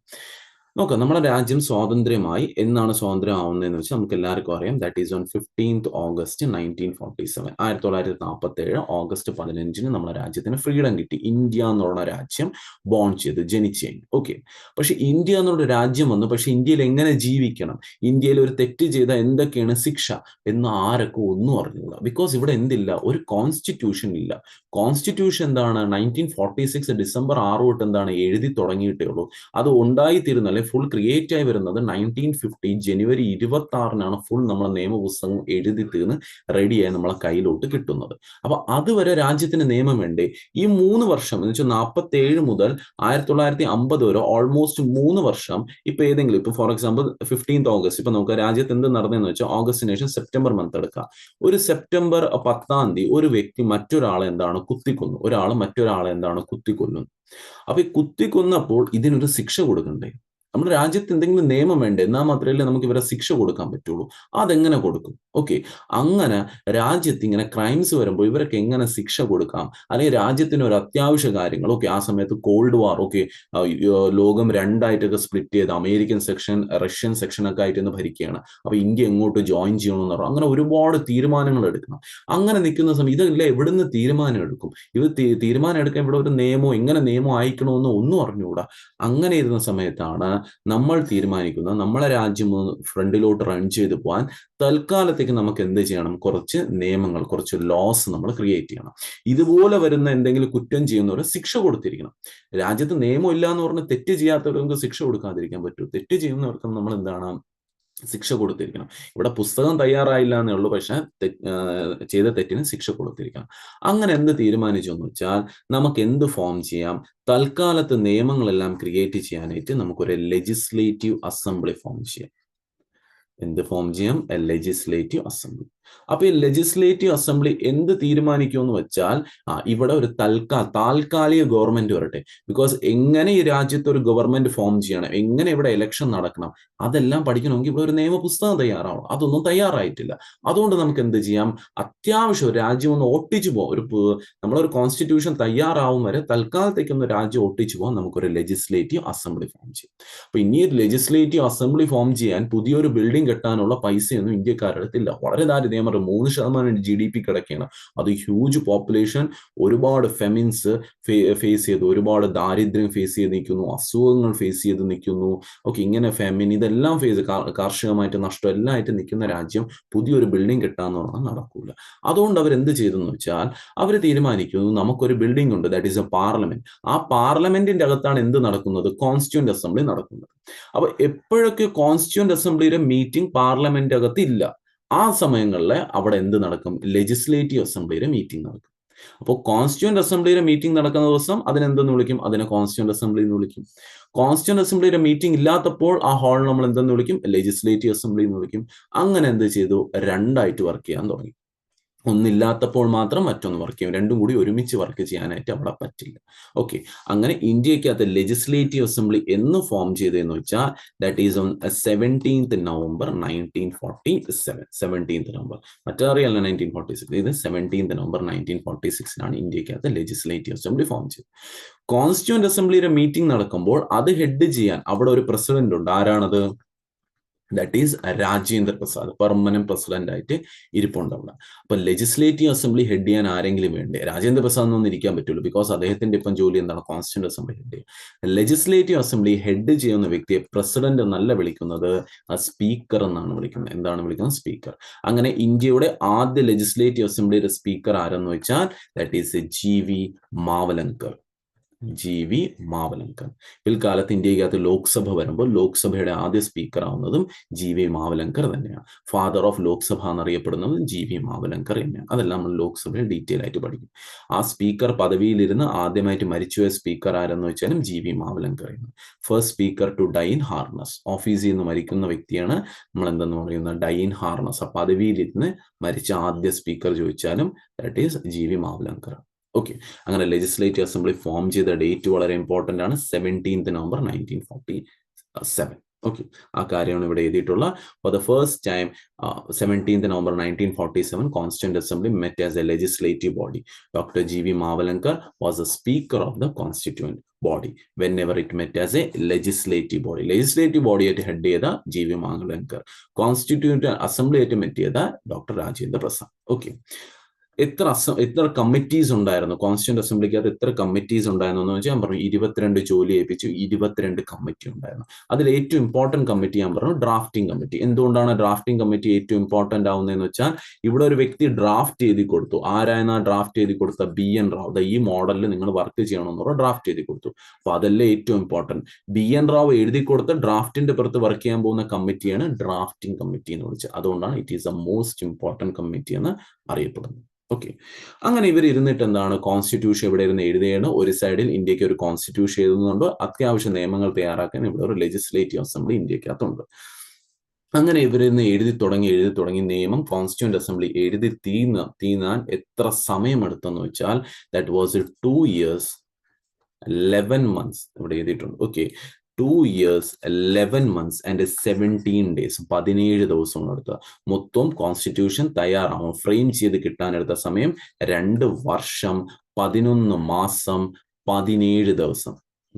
നോക്കാം. നമ്മുടെ രാജ്യം സ്വാതന്ത്ര്യമായി. എന്നാണ് സ്വാതന്ത്ര്യം ആവുന്നതെന്ന് വെച്ചാൽ നമുക്ക് എല്ലാവർക്കും അറിയാം. That is on 15th August 1947. 1947 August 15 നമ്മുടെ രാജ്യത്തിന് ഫ്രീഡം കിട്ടി. ഇന്ത്യ എന്നുള്ള രാജ്യം ബോൺ ചെയ്ത് ജനിച്ചു. ഓക്കെ, പക്ഷെ ഇന്ത്യ എന്നുള്ള രാജ്യം വന്നു. പക്ഷെ ഇന്ത്യയിൽ എങ്ങനെ ജീവിക്കണം, ഇന്ത്യയിൽ ഒരു തെറ്റ് ചെയ്താൽ എന്തൊക്കെയാണ് ശിക്ഷ എന്ന് ആരൊക്കെ ഒന്നും അറിഞ്ഞില്ല. ബിക്കോസ് ഇവിടെ എന്തില്ല, ഒരു കോൺസ്റ്റിറ്റ്യൂഷൻ ഇല്ല. കോൺസ്റ്റിറ്റ്യൂഷൻ എന്താണ്, 1946 December 6 തൊട്ട് എന്താണ് എഴുതി തുടങ്ങിയിട്ടേ ഉള്ളൂ. അത് ഉണ്ടായിത്തീരുന്ന അല്ലെ ഫുൾ ക്രിയേറ്റ് ആയി വരുന്നത് 1950 January 26 ഫുൾ നമ്മളെ നിയമപുസ്തകം എഴുതി തീർന്ന് റെഡിയായി നമ്മളെ കയ്യിലോട്ട് കിട്ടുന്നത്. അപ്പൊ അതുവരെ രാജ്യത്തിന് നിയമം വേണ്ടേ? ഈ 3 വർഷം എന്ന് വെച്ചാൽ 47 മുതൽ 1950 വരെ ഓൾമോസ്റ്റ് 3 വർഷം. ഇപ്പൊ ഏതെങ്കിലും ഇപ്പൊ ഫോർ എക്സാമ്പിൾ 15th August ഇപ്പൊ നമുക്ക് രാജ്യത്ത് എന്ത് നടന്നതെന്ന് വെച്ചാൽ ഓഗസ്റ്റിന് ശേഷം സെപ്റ്റംബർ മന്ത് എടുക്കാം. ഒരു സെപ്റ്റംബർ 10 ഒരു വ്യക്തി മറ്റൊരാളെ എന്താണ് കുത്തിക്കൊന്നു, ഒരാൾ മറ്റൊരാളെ എന്താണ് കുത്തിക്കൊല്ലുന്നു. അപ്പൊ ഈ കുത്തിക്കൊന്നപ്പോൾ ഇതിനൊരു ശിക്ഷ കൊടുക്കണ്ടേ? നമ്മുടെ രാജ്യത്ത് എന്തെങ്കിലും നിയമം വേണ്ടേ? എന്നാൽ മാത്രമല്ലേ നമുക്ക് ഇവരെ ശിക്ഷ കൊടുക്കാൻ പറ്റുള്ളൂ. അതെങ്ങനെ കൊടുക്കും? ഓക്കെ, അങ്ങനെ രാജ്യത്ത് ഇങ്ങനെ ക്രൈംസ് വരുമ്പോൾ ഇവർക്ക് എങ്ങനെ ശിക്ഷ കൊടുക്കാം, അല്ലെങ്കിൽ രാജ്യത്തിന് ഒരു അത്യാവശ്യ കാര്യങ്ങൾ. ഓക്കെ, ആ സമയത്ത് കോൾഡ് വാർ, ഓക്കെ, ലോകം 2ആയിട്ടൊക്കെ സ്പ്ലിറ്റ് ചെയ്ത് അമേരിക്കൻ സെക്ഷൻ റഷ്യൻ സെക്ഷൻ ഒക്കെ ആയിട്ട് ഭരിക്കുകയാണ്. അപ്പൊ ഇന്ത്യ എങ്ങോട്ട് ജോയിൻ ചെയ്യണമെന്ന് പറഞ്ഞു. അങ്ങനെ ഒരുപാട് തീരുമാനങ്ങൾ എടുക്കണം. അങ്ങനെ നിൽക്കുന്ന സമയം ഇതെല്ലാം എവിടുന്ന് തീരുമാനം എടുക്കും? ഇത് തീരുമാനം എടുക്കാൻ ഇവിടെ ഒരു നിയമോ എങ്ങനെ നിയമം അയക്കണമെന്നോ ഒന്നും അറിഞ്ഞുകൂടാ. അങ്ങനെ ഇരുന്ന സമയത്താണ് നമ്മൾ തീരുമാനിക്കുന്നത് നമ്മളെ രാജ്യം ഫ്രണ്ടിലോട്ട് റൺ ചെയ്ത് പോകാൻ തൽക്കാലത്തേക്ക് നമുക്ക് എന്ത് ചെയ്യണം, കുറച്ച് നിയമങ്ങൾ, കുറച്ച് ലോസ് നമ്മൾ ക്രിയേറ്റ് ചെയ്യണം. ഇതുപോലെ വരുന്ന എന്തെങ്കിലും കുറ്റം ചെയ്യുന്നവരെ ശിക്ഷ കൊടുത്തിരിക്കണം. രാജ്യത്ത് നിയമം ഇല്ല എന്ന് പറഞ്ഞ് തെറ്റ് ചെയ്യാത്തവർക്ക് ശിക്ഷ കൊടുക്കാതിരിക്കാൻ പറ്റൂ? തെറ്റ് ചെയ്യുന്നവർക്ക് നമ്മൾ എന്താണ് ശിക്ഷ കൊടുത്തിരിക്കണം. ഇവിടെ പുസ്തകം തയ്യാറായില്ല എന്നേ ഉള്ളൂ, പക്ഷെ ചെയ്ത തെറ്റിന് ശിക്ഷ കൊടുത്തിരിക്കണം. അങ്ങനെ എന്ത് തീരുമാനിച്ചു എന്ന് വെച്ചാൽ നമുക്ക് എന്ത് ഫോം ചെയ്യാം, തൽക്കാലത്ത് നിയമങ്ങളെല്ലാം ക്രിയേറ്റ് ചെയ്യാനായിട്ട് നമുക്കൊരു ലെജിസ്ലേറ്റീവ് അസംബ്ലി ഫോം ചെയ്യാം. എന്ത് ഫോം ചെയ്യാം? A legislative assembly. അപ്പൊ ഈ ലെജിസ്ലേറ്റീവ് അസംബ്ലി എന്ത് തീരുമാനിക്കുമെന്ന് വെച്ചാൽ ഇവിടെ ഒരു താൽക്കാലിക ഗവൺമെന്റ് വരട്ടെ. ബിക്കോസ് എങ്ങനെ ഈ രാജ്യത്ത് ഒരു ഗവൺമെന്റ് ഫോം ചെയ്യണം, എങ്ങനെ ഇവിടെ ഇലക്ഷൻ നടക്കണം, അതെല്ലാം പഠിക്കണമെങ്കിൽ ഇവിടെ ഒരു നിയമപുസ്തകം തയ്യാറാവണം. അതൊന്നും തയ്യാറായിട്ടില്ല. അതുകൊണ്ട് നമുക്ക് എന്ത് ചെയ്യാം, അത്യാവശ്യം രാജ്യം ഒന്ന് ഒട്ടിച്ചു പോകാം. നമ്മളൊരു കോൺസ്റ്റിറ്റ്യൂഷൻ തയ്യാറാവും വരെ തൽക്കാലത്തേക്കൊന്ന് രാജ്യം ഒട്ടിച്ചു പോകാൻ നമുക്കൊരു ലെജിസ്ലേറ്റീവ് അസംബ്ലി ഫോം ചെയ്യാം. അപ്പൊ ഇനി ഒരു ലെജിസ്ലേറ്റീവ് അസംബ്ലി ഫോം ചെയ്യാൻ പുതിയൊരു ബിൽഡിംഗ് കെട്ടാനുള്ള പൈസയൊന്നും ഇന്ത്യക്കാരുടെ അടുത്തില്ല. വളരെ ദാരിദ്ര്യം. നേരത്തെ ഞാൻ പറഞ്ഞു 3% GDP കിടക്കുകയാണ്. അത് ഹ്യൂജ് പോപ്പുലേഷൻ, ഒരുപാട് ഫെമിൻസ് ഫേസ് ചെയ്തു, ഒരുപാട് ദാരിദ്ര്യം ഫേസ് ചെയ്ത് നിൽക്കുന്നു, അസുഖങ്ങൾ ഫേസ് ചെയ്ത് നിൽക്കുന്നു. ഓക്കെ, ഇങ്ങനെ ഫെമിൻ ഇതെല്ലാം കാർഷികമായിട്ട് നഷ്ടം എല്ലാം ആയിട്ട് നിൽക്കുന്ന രാജ്യം പുതിയൊരു ബിൽഡിംഗ് കിട്ടാന്ന് പറഞ്ഞാൽ നടക്കൂല. അതുകൊണ്ട് അവർ എന്ത് ചെയ്തെന്ന് വെച്ചാൽ അവർ തീരുമാനിക്കുന്നു നമുക്കൊരു ബിൽഡിംഗ് ഉണ്ട്, ദാറ്റ് ഈസ് എ പാർലമെന്റ്. ആ പാർലമെന്റിന്റെ അകത്താണ് എന്ത് നടക്കുന്നത്? കോൺസ്റ്റിറ്റ്യൂന്റ് അസംബ്ലി നടക്കുന്നത്. അപ്പൊ എപ്പോഴൊക്കെ കോൺസ്റ്റിറ്റ്യൂന്റ് അസംബ്ലിയുടെ മീറ്റിംഗ് പാർലമെന്റ് അകത്ത് ഇല്ല, ആ സമയങ്ങളിൽ അവിടെ എന്ത് നടക്കും? ലെജിസ്ലേറ്റീവ് അസംബ്ലിയുടെ മീറ്റിംഗ് നടക്കും. അപ്പോൾ കോൺസ്റ്റിറ്റ്യൂന്റ് അസംബ്ലിയുടെ മീറ്റിംഗ് നടക്കുന്ന ദിവസം അതിനെന്തെന്ന് വിളിക്കും? അതിനെ കോൺസ്റ്റിറ്റ്യൂന്റ് അസംബ്ലി എന്ന് വിളിക്കും. കോൺസ്റ്റിറ്റ്യൂന്റ് അസംബ്ലിയുടെ മീറ്റിംഗ് ഇല്ലാത്തപ്പോൾ ആ ഹാൾ നമ്മൾ എന്തെന്ന് വിളിക്കും? ലെജിസ്ലേറ്റീവ് അസംബ്ലി എന്ന് വിളിക്കും. അങ്ങനെ എന്ത് ചെയ്തു? രണ്ടായിട്ട് വർക്ക് ചെയ്യാൻ തുടങ്ങി. ഒന്നില്ലാത്തപ്പോൾ മാത്രം മറ്റൊന്ന് വർക്ക് ചെയ്യും, രണ്ടും കൂടി ഒരുമിച്ച് വർക്ക് ചെയ്യാനായിട്ട് അവിടെ പറ്റില്ല. ഓക്കെ, അങ്ങനെ ഇന്ത്യക്കകത്ത് ലെജിസ്ലേറ്റീവ് അസംബ്ലി എന്ന് ഫോം ചെയ്തതെന്ന് വെച്ചാൽ that is on 17th November 1947. 17th November, മറ്ററിയല്ല 1946, ഇത് 17th November 1946 ഇന്ത്യക്കകത്ത് ലെജിസ്ലേറ്റീവ് അസംബ്ലി ഫോം ചെയ്തത്. കോൺസ്റ്റിറ്റ്യൂന്റ് അസംബ്ലിയുടെ മീറ്റിംഗ് നടക്കുമ്പോൾ അത് ഹെഡ് ചെയ്യാൻ അവിടെ ഒരു പ്രസിഡന്റ് ഉണ്ട്. ആരാണത്? That is Rajendra Prasad, permanent president ആയിട്ട് ഇരിപ്പുണ്ട് അവിടെ. അപ്പൊ ലെജിസ്ലേറ്റീവ് അസംബ്ലി ഹെഡ് ചെയ്യാൻ ആരെങ്കിലും വേണ്ടേ? രാജേന്ദ്ര പ്രസാദ് ഒന്നും ഇരിക്കാൻ പറ്റുള്ളൂ, ബിക്കോസ് അദ്ദേഹത്തിന്റെ ഇപ്പം ജോലി എന്താണ്? കോൺസ്റ്റിറ്റ്യൂന്റ് അസംബ്ലി ഹെഡ് ചെയ്യുക. ലെജിസ്ലേറ്റീവ് അസംബ്ലി ഹെഡ് ചെയ്യുന്ന വ്യക്തിയെ പ്രസിഡന്റ് എന്നല്ല വിളിക്കുന്നത്, സ്പീക്കർ എന്നാണ് വിളിക്കുന്നത്. എന്താണ് വിളിക്കുന്നത്? സ്പീക്കർ. അങ്ങനെ ഇന്ത്യയുടെ ആദ്യ ലെജിസ്ലേറ്റീവ് അസംബ്ലിയുടെ സ്പീക്കർ ആരെന്ന് വെച്ചാൽ that is GV Mavalankar. GV Mavalankar. പിൽക്കാലത്ത് ഇന്ത്യക്കകത്ത് ലോക്സഭ വരുമ്പോൾ ലോക്സഭയുടെ ആദ്യ സ്പീക്കർ ആവുന്നതും GV മാവലങ്കർ തന്നെയാണ്. ഫാദർ ഓഫ് ലോക്സഭ എന്നറിയപ്പെടുന്നതും GV മാവലങ്കർ തന്നെയാണ്. അതെല്ലാം നമ്മൾ ലോക്സഭയിൽ ഡീറ്റെയിൽ ആയിട്ട് പഠിക്കും. ആ സ്പീക്കർ പദവിയിലിരുന്ന് ആദ്യമായിട്ട് മരിച്ചുപോയ സ്പീക്കർ ആരെന്ന് വെച്ചാലും GV മാവലങ്കർ ആണ്. First speaker to die in harness. ഓഫീസിൽ നിന്ന് മരിക്കുന്ന വ്യക്തിയാണ് നമ്മൾ എന്തെന്ന് പറയുന്നത്? Die in harness. ആ പദവിയിലിരുന്ന് മരിച്ച ആദ്യ സ്പീക്കർ ചോദിച്ചാലും that is GV Mavalankar. Okay, അങ്ങനെ ലെജിസ്ലേറ്റീവ് അസംബ്ലി ഫോം ചെയ്ത ഡേറ്റ് വളരെ ഇമ്പോർട്ടന്റ് ആണ്, 17th November 1947. ഓക്കെ, ആ കാര്യമാണ് ഇവിടെ എഴുതിയിട്ടുള്ള. For the first time 17th November 1947 Constituent Assembly met as a legislative body. Dr. GV Mavalankar was the speaker of the constituent body whenever it met as a legislative body. Legislative body ആയിട്ട് head ചെയ്ത GV Mavalankar, constituent assembly ആയിട്ട് met ചെയ്ത doctor Rajendra Prasad. Okay, എത്ര committees ഉണ്ടായിരുന്നു constituent അസംബ്ലിക്കകത്ത്? എത്ര committees ഉണ്ടായിരുന്നു എന്ന് വെച്ചാൽ ഞാൻ പറഞ്ഞു 22 ജോലി ഏൽപ്പിച്ചു, 22 കമ്മിറ്റി ഉണ്ടായിരുന്നു. അതിൽ ഏറ്റവും ഇമ്പോർട്ടന്റ് കമ്മിറ്റി ഞാൻ പറഞ്ഞു ഡ്രാഫ്റ്റിംഗ് കമ്മിറ്റി. എന്തുകൊണ്ടാണ് ഡ്രാഫ്റ്റിംഗ് കമ്മിറ്റി ഏറ്റവും ഇമ്പോർട്ടന്റ് ആവുന്നതെന്ന് വെച്ചാൽ ഇവിടെ ഒരു വ്യക്തി ഡ്രാഫ്റ്റ് എഴുതി കൊടുത്തു. ആരായിരുന്നു ഡ്രാഫ്റ്റ് എഴുതി കൊടുത്ത? BN റാവു. ഈ മോഡലിൽ നിങ്ങൾ വർക്ക് ചെയ്യണമെന്ന് പറഞ്ഞാൽ ഡ്രാഫ്റ്റ് എഴുതി കൊടുത്തു. അപ്പൊ അതല്ലേ ഏറ്റവും ഇമ്പോർട്ടന്റ്. BN റാവു എഴുതി കൊടുത്ത ഡ്രാഫ്റ്റിന്റെ പുറത്ത് വർക്ക് ചെയ്യാൻ പോകുന്ന കമ്മിറ്റിയാണ് ഡ്രാഫ്റ്റിംഗ് കമ്മിറ്റി എന്ന് വിളിച്ചത്. അതുകൊണ്ടാണ് it is the most important committee എന്ന് അറിയപ്പെടുന്നത്. ഓക്കെ, അങ്ങനെ ഇവർ ഇരുന്നിട്ട് എന്താണ്? കോൺസ്റ്റിറ്റ്യൂഷൻ ഇവിടെ ഇരുന്ന് എഴുതുകയാണ്. ഒരു സൈഡിൽ ഇന്ത്യക്ക് ഒരു കോൺസ്റ്റിറ്റ്യൂഷൻ എഴുതുന്നുണ്ട്, അത്യാവശ്യം നിയമങ്ങൾ തയ്യാറാക്കാൻ ഇവിടെ ഒരു ലെജിസ്ലേറ്റീവ് അസംബ്ലി ഇന്ത്യക്കകത്തുണ്ട്. അങ്ങനെ ഇവരിന്ന് എഴുതി തുടങ്ങി നിയമം കോൺസ്റ്റിറ്റ്യൂന്റ് അസംബ്ലി എഴുതി തീർന്നാൻ എത്ര സമയം എടുത്തെന്ന് വെച്ചാൽ ദാറ്റ് വാസ് 2 years 11 months ഇവിടെ എഴുതിയിട്ടുണ്ട്. Okay, 2 years 11 months and 17 days 17 ദിവസമാണ് എടുത്തത്. മൊത്തം കോൺസ്റ്റിറ്റ്യൂഷൻ തയ്യാറാവും ഫ്രെയിം ചെയ്ത് കിട്ടാനെടുത്ത സമയം 2 വർഷം 11 മാസം 17 ദിവസം.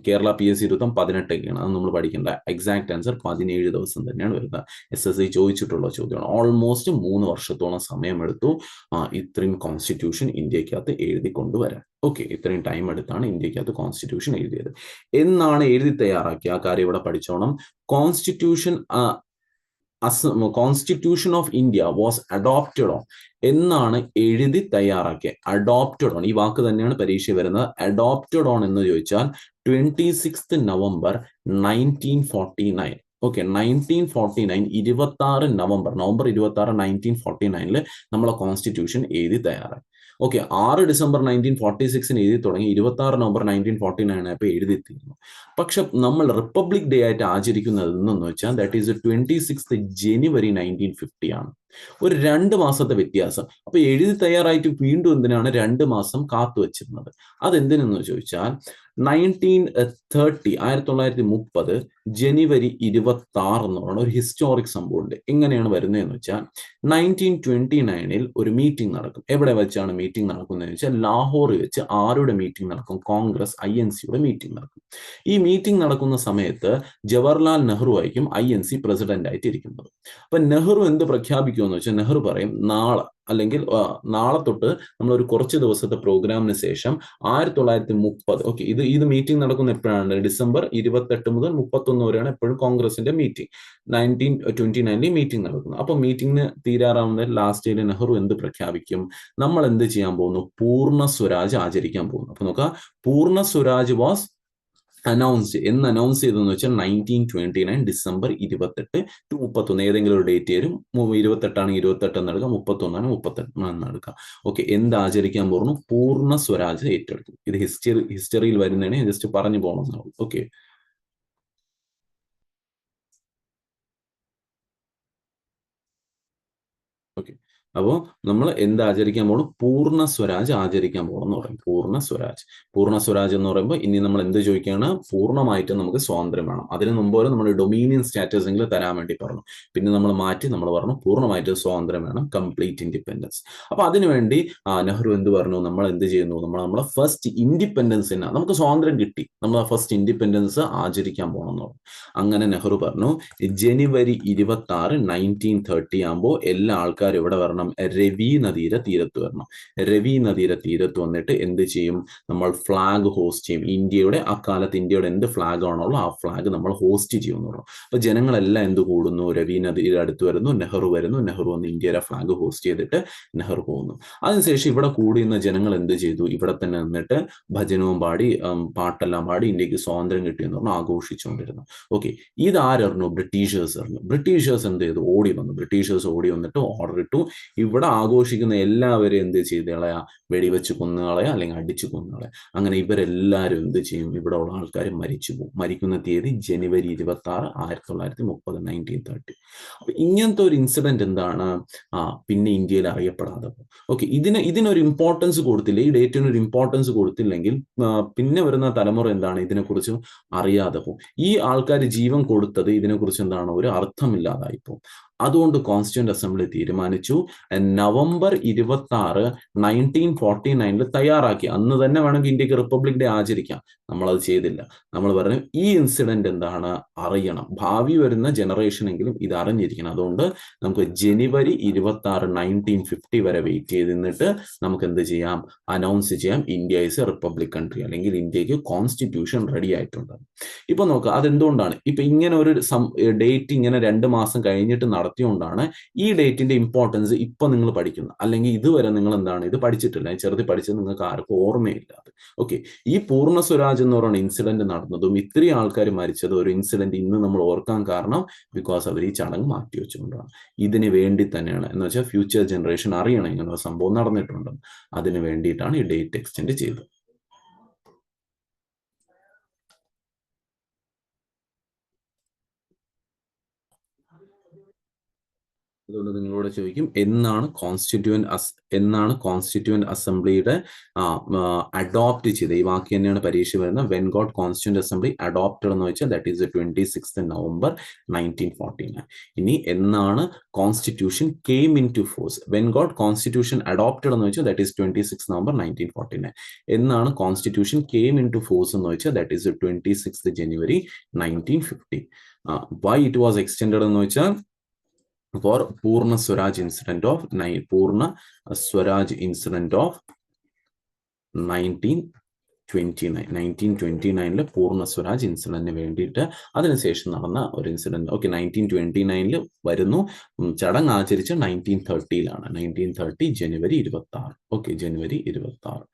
കേരള PSC 18ഒക്കെയാണ്, അത് നമ്മൾ പഠിക്കേണ്ട. എക്സാക്ട് ആൻസർ 17 ദിവസം തന്നെയാണ് വരുന്നത്. SSC ചോദിച്ചിട്ടുള്ള ചോദ്യമാണ്. ഓൾമോസ്റ്റ് 3 വർഷത്തോളം സമയമെടുത്തു ഇത്രയും കോൺസ്റ്റിറ്റ്യൂഷൻ ഇന്ത്യക്കകത്ത് എഴുതി കൊണ്ടുവരാൻ. ഓക്കെ, ഇത്രയും ടൈം എടുത്താണ് ഇന്ത്യക്കകത്ത് കോൺസ്റ്റിറ്റ്യൂഷൻ എഴുതിയത്. എന്നാണ് എഴുതി തയ്യാറാക്കിയ ആ കാര്യം ഇവിടെ പഠിച്ചോണം. Constitution of India was adopted on എന്നാണ് എഴുതി തയ്യാറാക്കിയ. അഡോപ്റ്റഡ് ഓൺ ഈ വാക്ക് തന്നെയാണ് പരീക്ഷ വരുന്നത്. അഡോപ്റ്റഡ് ഓൺ എന്ന് ചോദിച്ചാൽ 26th November 1949. ഓക്കെ, 1949 26 നവംബർ 26 1949 നമ്മളെ കോൺസ്റ്റിറ്റ്യൂഷൻ എഴുതി തയ്യാറായി. ഓക്കെ, 6 December 1946 എഴുതി തുടങ്ങി, 26 November 1949 ആയപ്പോൾ എഴുതി തീർന്നു. പക്ഷെ നമ്മൾ റിപ്പബ്ലിക് ഡേ ആയിട്ട് ആചരിക്കുന്നത് എന്ന് വെച്ചാൽ ദാറ്റ് ഈസ് 26th January 1950 ആണ്. ഒരു 2 മാസത്തെ വ്യത്യാസം. അപ്പൊ എഴുതി തയ്യാറായിട്ട് വീണ്ടും എന്തിനാണ് 2 മാസം കാത്തു വെച്ചിരുന്നത്? അതെന്തിനെന്ന് ചോദിച്ചാൽ 1930 ജനുവരി 26 എന്ന് പറയുന്ന ഒരു ഹിസ്റ്റോറിക് സംഭവമുണ്ട്. എങ്ങനെയാണ് വരുന്നതെന്ന് വെച്ചാൽ 1929 ഒരു മീറ്റിംഗ് നടക്കും. എവിടെ വെച്ചാണ് മീറ്റിംഗ് നടക്കുന്നതെന്ന് വെച്ചാൽ ലാഹോറിൽ വെച്ച് ആരുടെ മീറ്റിംഗ് നടക്കും? കോൺഗ്രസ് INCയുടെ മീറ്റിംഗ് നടക്കും. ഈ മീറ്റിംഗ് നടക്കുന്ന സമയത്ത് ജവഹർലാൽ നെഹ്റു ആയിരിക്കും INC പ്രസിഡന്റ് ആയിട്ട് ഇരിക്കുന്നത്. അപ്പൊ നെഹ്റു എന്ത് പ്രഖ്യാപിക്കുമെന്ന് വെച്ചാൽ നെഹ്റു പറയും നാളെ അല്ലെങ്കിൽ നാളെ തൊട്ട് നമ്മളൊരു കുറച്ച് ദിവസത്തെ പ്രോഗ്രാമിന് ശേഷം 1930 ഓക്കെ ഇത് മീറ്റിംഗ് നടക്കുന്ന എപ്പോഴാണ്? ഡിസംബർ 28 മുതൽ 31 വരെയാണ് എപ്പോഴും കോൺഗ്രസിന്റെ മീറ്റിംഗ്. 1929 മീറ്റിംഗ് നടക്കുന്നത്. അപ്പൊ മീറ്റിംഗിന് തീരാറാവുന്ന ലാസ്റ്റ് നെഹ്റു എന്ത് പ്രഖ്യാപിക്കും? നമ്മൾ എന്ത് ചെയ്യാൻ പോകുന്നു? പൂർണ്ണ സ്വരാജ് ആചരിക്കാൻ പോകുന്നു. അപ്പൊ നോക്കുക, പൂർണ്ണ സ്വരാജ് വാസ് അനൗൺസ്ഡ്. എന്ന് അനൗൺസ് ചെയ്തെന്ന് വെച്ചാൽ 1929 ഡിസംബർ 28 to 31 ഏതെങ്കിലും ഒരു ഡേറ്റ് വരും. 28 ആണെങ്കിൽ 28 എന്ന് എടുക്കാം, 31 ആണ് 31 എന്ന് എടുക്കാം. ഓക്കെ, എന്ത് ആചരിക്കാൻ പോകുന്നു? പൂർണ്ണ സ്വരാജ് ഏറ്റെടുക്കും. ഇത് ഹിസ്റ്ററിയിൽ വരുന്നതാണ്, ജസ്റ്റ് പറഞ്ഞു പോകണമെന്നുള്ളൂ. Okay, okay. അപ്പോൾ നമ്മൾ എന്ത് ആചരിക്കാൻ പോകണം? പൂർണ്ണ സ്വരാജ് ആചരിക്കാൻ പോകണം എന്ന് പറയും. പൂർണ്ണ സ്വരാജ്. പൂർണ്ണ സ്വരാജ് എന്ന് പറയുമ്പോൾ ഇനി നമ്മൾ എന്ത് ചോദിക്കുകയാണ്? പൂർണ്ണമായിട്ട് നമുക്ക് സ്വാതന്ത്ര്യം വേണം. അതിന് മുമ്പ് നമ്മൾ ഡൊമീനിയൻ സ്റ്റാറ്റസ് എങ്കിലും തരാൻ വേണ്ടി പറഞ്ഞു. പിന്നെ നമ്മൾ മാറ്റി നമ്മൾ പറഞ്ഞു പൂർണ്ണമായിട്ട് സ്വാതന്ത്ര്യം വേണം, കംപ്ലീറ്റ് ഇൻഡിപെൻഡൻസ്. അപ്പൊ അതിനുവേണ്ടി നെഹ്റു എന്ത് പറഞ്ഞു? നമ്മൾ എന്ത് ചെയ്യുന്നു? നമ്മളെ ഫസ്റ്റ് ഇൻഡിപെൻഡൻസിന് നമുക്ക് സ്വാതന്ത്ര്യം കിട്ടി, നമ്മൾ ഫസ്റ്റ് ഇൻഡിപെൻഡൻസ് ആചരിക്കാൻ പോകണം എന്ന് പറഞ്ഞു. അങ്ങനെ നെഹ്റു പറഞ്ഞു ജനുവരി 26 1930 ആകുമ്പോൾ എല്ലാ ആൾക്കാരും ഇവിടെ വരണം, രവി നദിയുടെ തീരത്ത് വരണം. രവി നദിയുടെ തീരത്ത് വന്നിട്ട് എന്ത് ചെയ്യും? നമ്മൾ ഫ്ലാഗ് ഹോസ്റ്റ് ചെയ്യും. ഇന്ത്യയുടെ അക്കാലത്ത് ഇന്ത്യയുടെ എന്ത് ഫ്ലാഗ് ആണുള്ളൂ ആ ഫ്ലാഗ് നമ്മൾ ഹോസ്റ്റ് ചെയ്യുന്നു. അപ്പൊ ജനങ്ങളെല്ലാം എന്ത് കൂടുന്നു? രവി നദിയുടെ അടുത്ത് വരുന്നു, നെഹ്റു വരുന്നു, നെഹ്റു വന്ന് ഇന്ത്യയുടെ ഫ്ലാഗ് ഹോസ്റ്റ് ചെയ്തിട്ട് നെഹ്റു പോകുന്നു. അതിനുശേഷം ഇവിടെ കൂടുന്ന ജനങ്ങൾ എന്ത് ചെയ്തു? ഇവിടെ തന്നെ നിന്നിട്ട് ഭജനവും പാടി പാട്ടെല്ലാം പാടി ഇന്ത്യക്ക് സ്വാതന്ത്ര്യം കിട്ടിയെന്ന് പറഞ്ഞു ആഘോഷിച്ചുകൊണ്ടിരുന്നു. ഓക്കെ, ഇതാരറിഞ്ഞു? ബ്രിട്ടീഷേഴ്സ് അറിഞ്ഞു. ബ്രിട്ടീഷേഴ്സ് എന്ത് ചെയ്തു? ഓടി വന്നു. ബ്രിട്ടീഷേഴ്സ് ഓടി വന്നിട്ട് ഓർഡർ ഇട്ടു, ഇവിടെ ആഘോഷിക്കുന്ന എല്ലാവരെയും എന്ത് ചെയ്ത് കളയാ? വെടിവെച്ച് കൊന്നുകളയാ, അല്ലെങ്കിൽ അടിച്ചു കൊന്നുകളയാ. അങ്ങനെ ഇവരെല്ലാവരും എന്ത് ചെയ്യും? ഇവിടെ ഉള്ള ആൾക്കാർ മരിച്ചു പോകും. മരിക്കുന്ന തീയതി ജനുവരി 26 1930 1930. അപ്പൊ ഇങ്ങനത്തെ ഒരു ഇൻസിഡന്റ് എന്താണ് പിന്നെ ഇന്ത്യയിൽ അറിയപ്പെടാതെ പോകും. ഓക്കെ, ഇതിനൊരു ഇമ്പോർട്ടൻസ് കൊടുത്തില്ല, ഈ ഡേറ്റിന് ഒരു ഇമ്പോർട്ടൻസ് കൊടുത്തില്ലെങ്കിൽ പിന്നെ വരുന്ന തലമുറ എന്താണ്? ഇതിനെക്കുറിച്ച് അറിയാതെ പോകും. ഈ ആൾക്കാർ ജീവൻ കൊടുത്തത് ഇതിനെക്കുറിച്ച് എന്താണ്? ഒരു അർത്ഥമില്ലാതായി പോകും. അതുകൊണ്ട് കോൺസ്റ്റിറ്റ്യൂന്റ് അസംബ്ലി തീരുമാനിച്ചു നവംബർ 26 1949 തയ്യാറാക്കി. അന്ന് തന്നെ വേണമെങ്കിൽ ഇന്ത്യക്ക് റിപ്പബ്ലിക് ഡേ ആചരിക്കാം. നമ്മളത് ചെയ്തില്ല. നമ്മൾ പറഞ്ഞു ഈ ഇൻസിഡന്റ് എന്താണ്? അറിയണം, ഭാവി വരുന്ന ജനറേഷനെങ്കിലും ഇത് അറിഞ്ഞിരിക്കണം. അതുകൊണ്ട് നമുക്ക് ജനുവരി 26 1950 വരെ വെയിറ്റ് ചെയ്ത് നിന്നിട്ട് നമുക്ക് എന്ത് ചെയ്യാം? അനൗൺസ് ചെയ്യാം India is A republic country, അല്ലെങ്കിൽ ഇന്ത്യക്ക് കോൺസ്റ്റിറ്റ്യൂഷൻ റെഡി ആയിട്ടുണ്ട്. ഇപ്പൊ നോക്കുക, അതെന്തുകൊണ്ടാണ്? ഇപ്പൊ ഇങ്ങനെ ഒരു ഡേറ്റ് ഇങ്ങനെ 2 മാസം കഴിഞ്ഞിട്ട് നടത്തിയോണ്ടാണ് ഈ ഡേറ്റിന്റെ ഇമ്പോർട്ടൻസ് ഇപ്പൊ നിങ്ങൾ പഠിക്കുന്നത്. അല്ലെങ്കിൽ ഇതുവരെ നിങ്ങൾ എന്താണ് ഇത് പഠിച്ചിട്ടില്ല, ചെറുതി പഠിച്ചത് നിങ്ങൾക്ക് ആർക്കും ഓർമ്മയില്ല. ഓക്കെ, ഈ പൂർണ്ണ സ്വരാജ് എന്ന് പറയുന്ന ഇൻസിഡന്റ് നടന്നതും ഇത്രയും ആൾക്കാർ മരിച്ചതും ഒരു ഇൻസിഡന്റ് ഇന്ന് നമ്മൾ ഓർക്കാൻ കാരണം ബിക്കോസ് അവർ ഈ ചടങ്ങ് മാറ്റി വെച്ചുകൊണ്ടാണ്. ഇതിന് വേണ്ടി തന്നെയാണ്, എന്ന് വെച്ചാൽ ഫ്യൂച്ചർ ജനറേഷൻ അറിയണം ഇങ്ങനെ ഒരു സംഭവം നടന്നിട്ടുണ്ടെന്ന്. അതിന് വേണ്ടിയിട്ടാണ് ഈ ഡേറ്റ് എക്സ്റ്റെൻഡ് ചെയ്തത്. അതുകൊണ്ട് നിങ്ങളോട് ചോദിക്കും എന്നാണ് കോൺസ്റ്റിറ്റ്യൂവന്റ് അസംബ്ലിയുടെ അഡോപ്റ്റ് ചെയ്ത്, ഈ വാക്ക് തന്നെയാണ് പരീക്ഷ വരുന്നത്. When got constituent assembly adopted എന്ന് വെച്ചാൽ ദാറ്റ് ഈസ് 26 നവംബർ 1949. ഇനി എന്നാണ് constitution came into force? When got constitution adopted എന്ന് വെച്ചാൽ ദാറ്റ് ഈസ് 26 നവംബർ 1949. എന്നാണ് constitution came into force എന്ന് വെച്ചാൽ that is 26 January 1950. Why it was extended എന്ന് വെച്ചാൽ for Purna Swaraj incident of 1929 പൂർണ്ണ സ്വരാജ് ഇൻസിഡന്റിന് വേണ്ടിയിട്ട് അതിനുശേഷം നടന്ന ഒരു ഇൻസിഡന്റ്. ഓക്കെ, 1929 വരുന്നു. ചടങ്ങ് ആചരിച്ച 1930 1930 ജനുവരി 26. ഓക്കെ, ജനുവരി 26.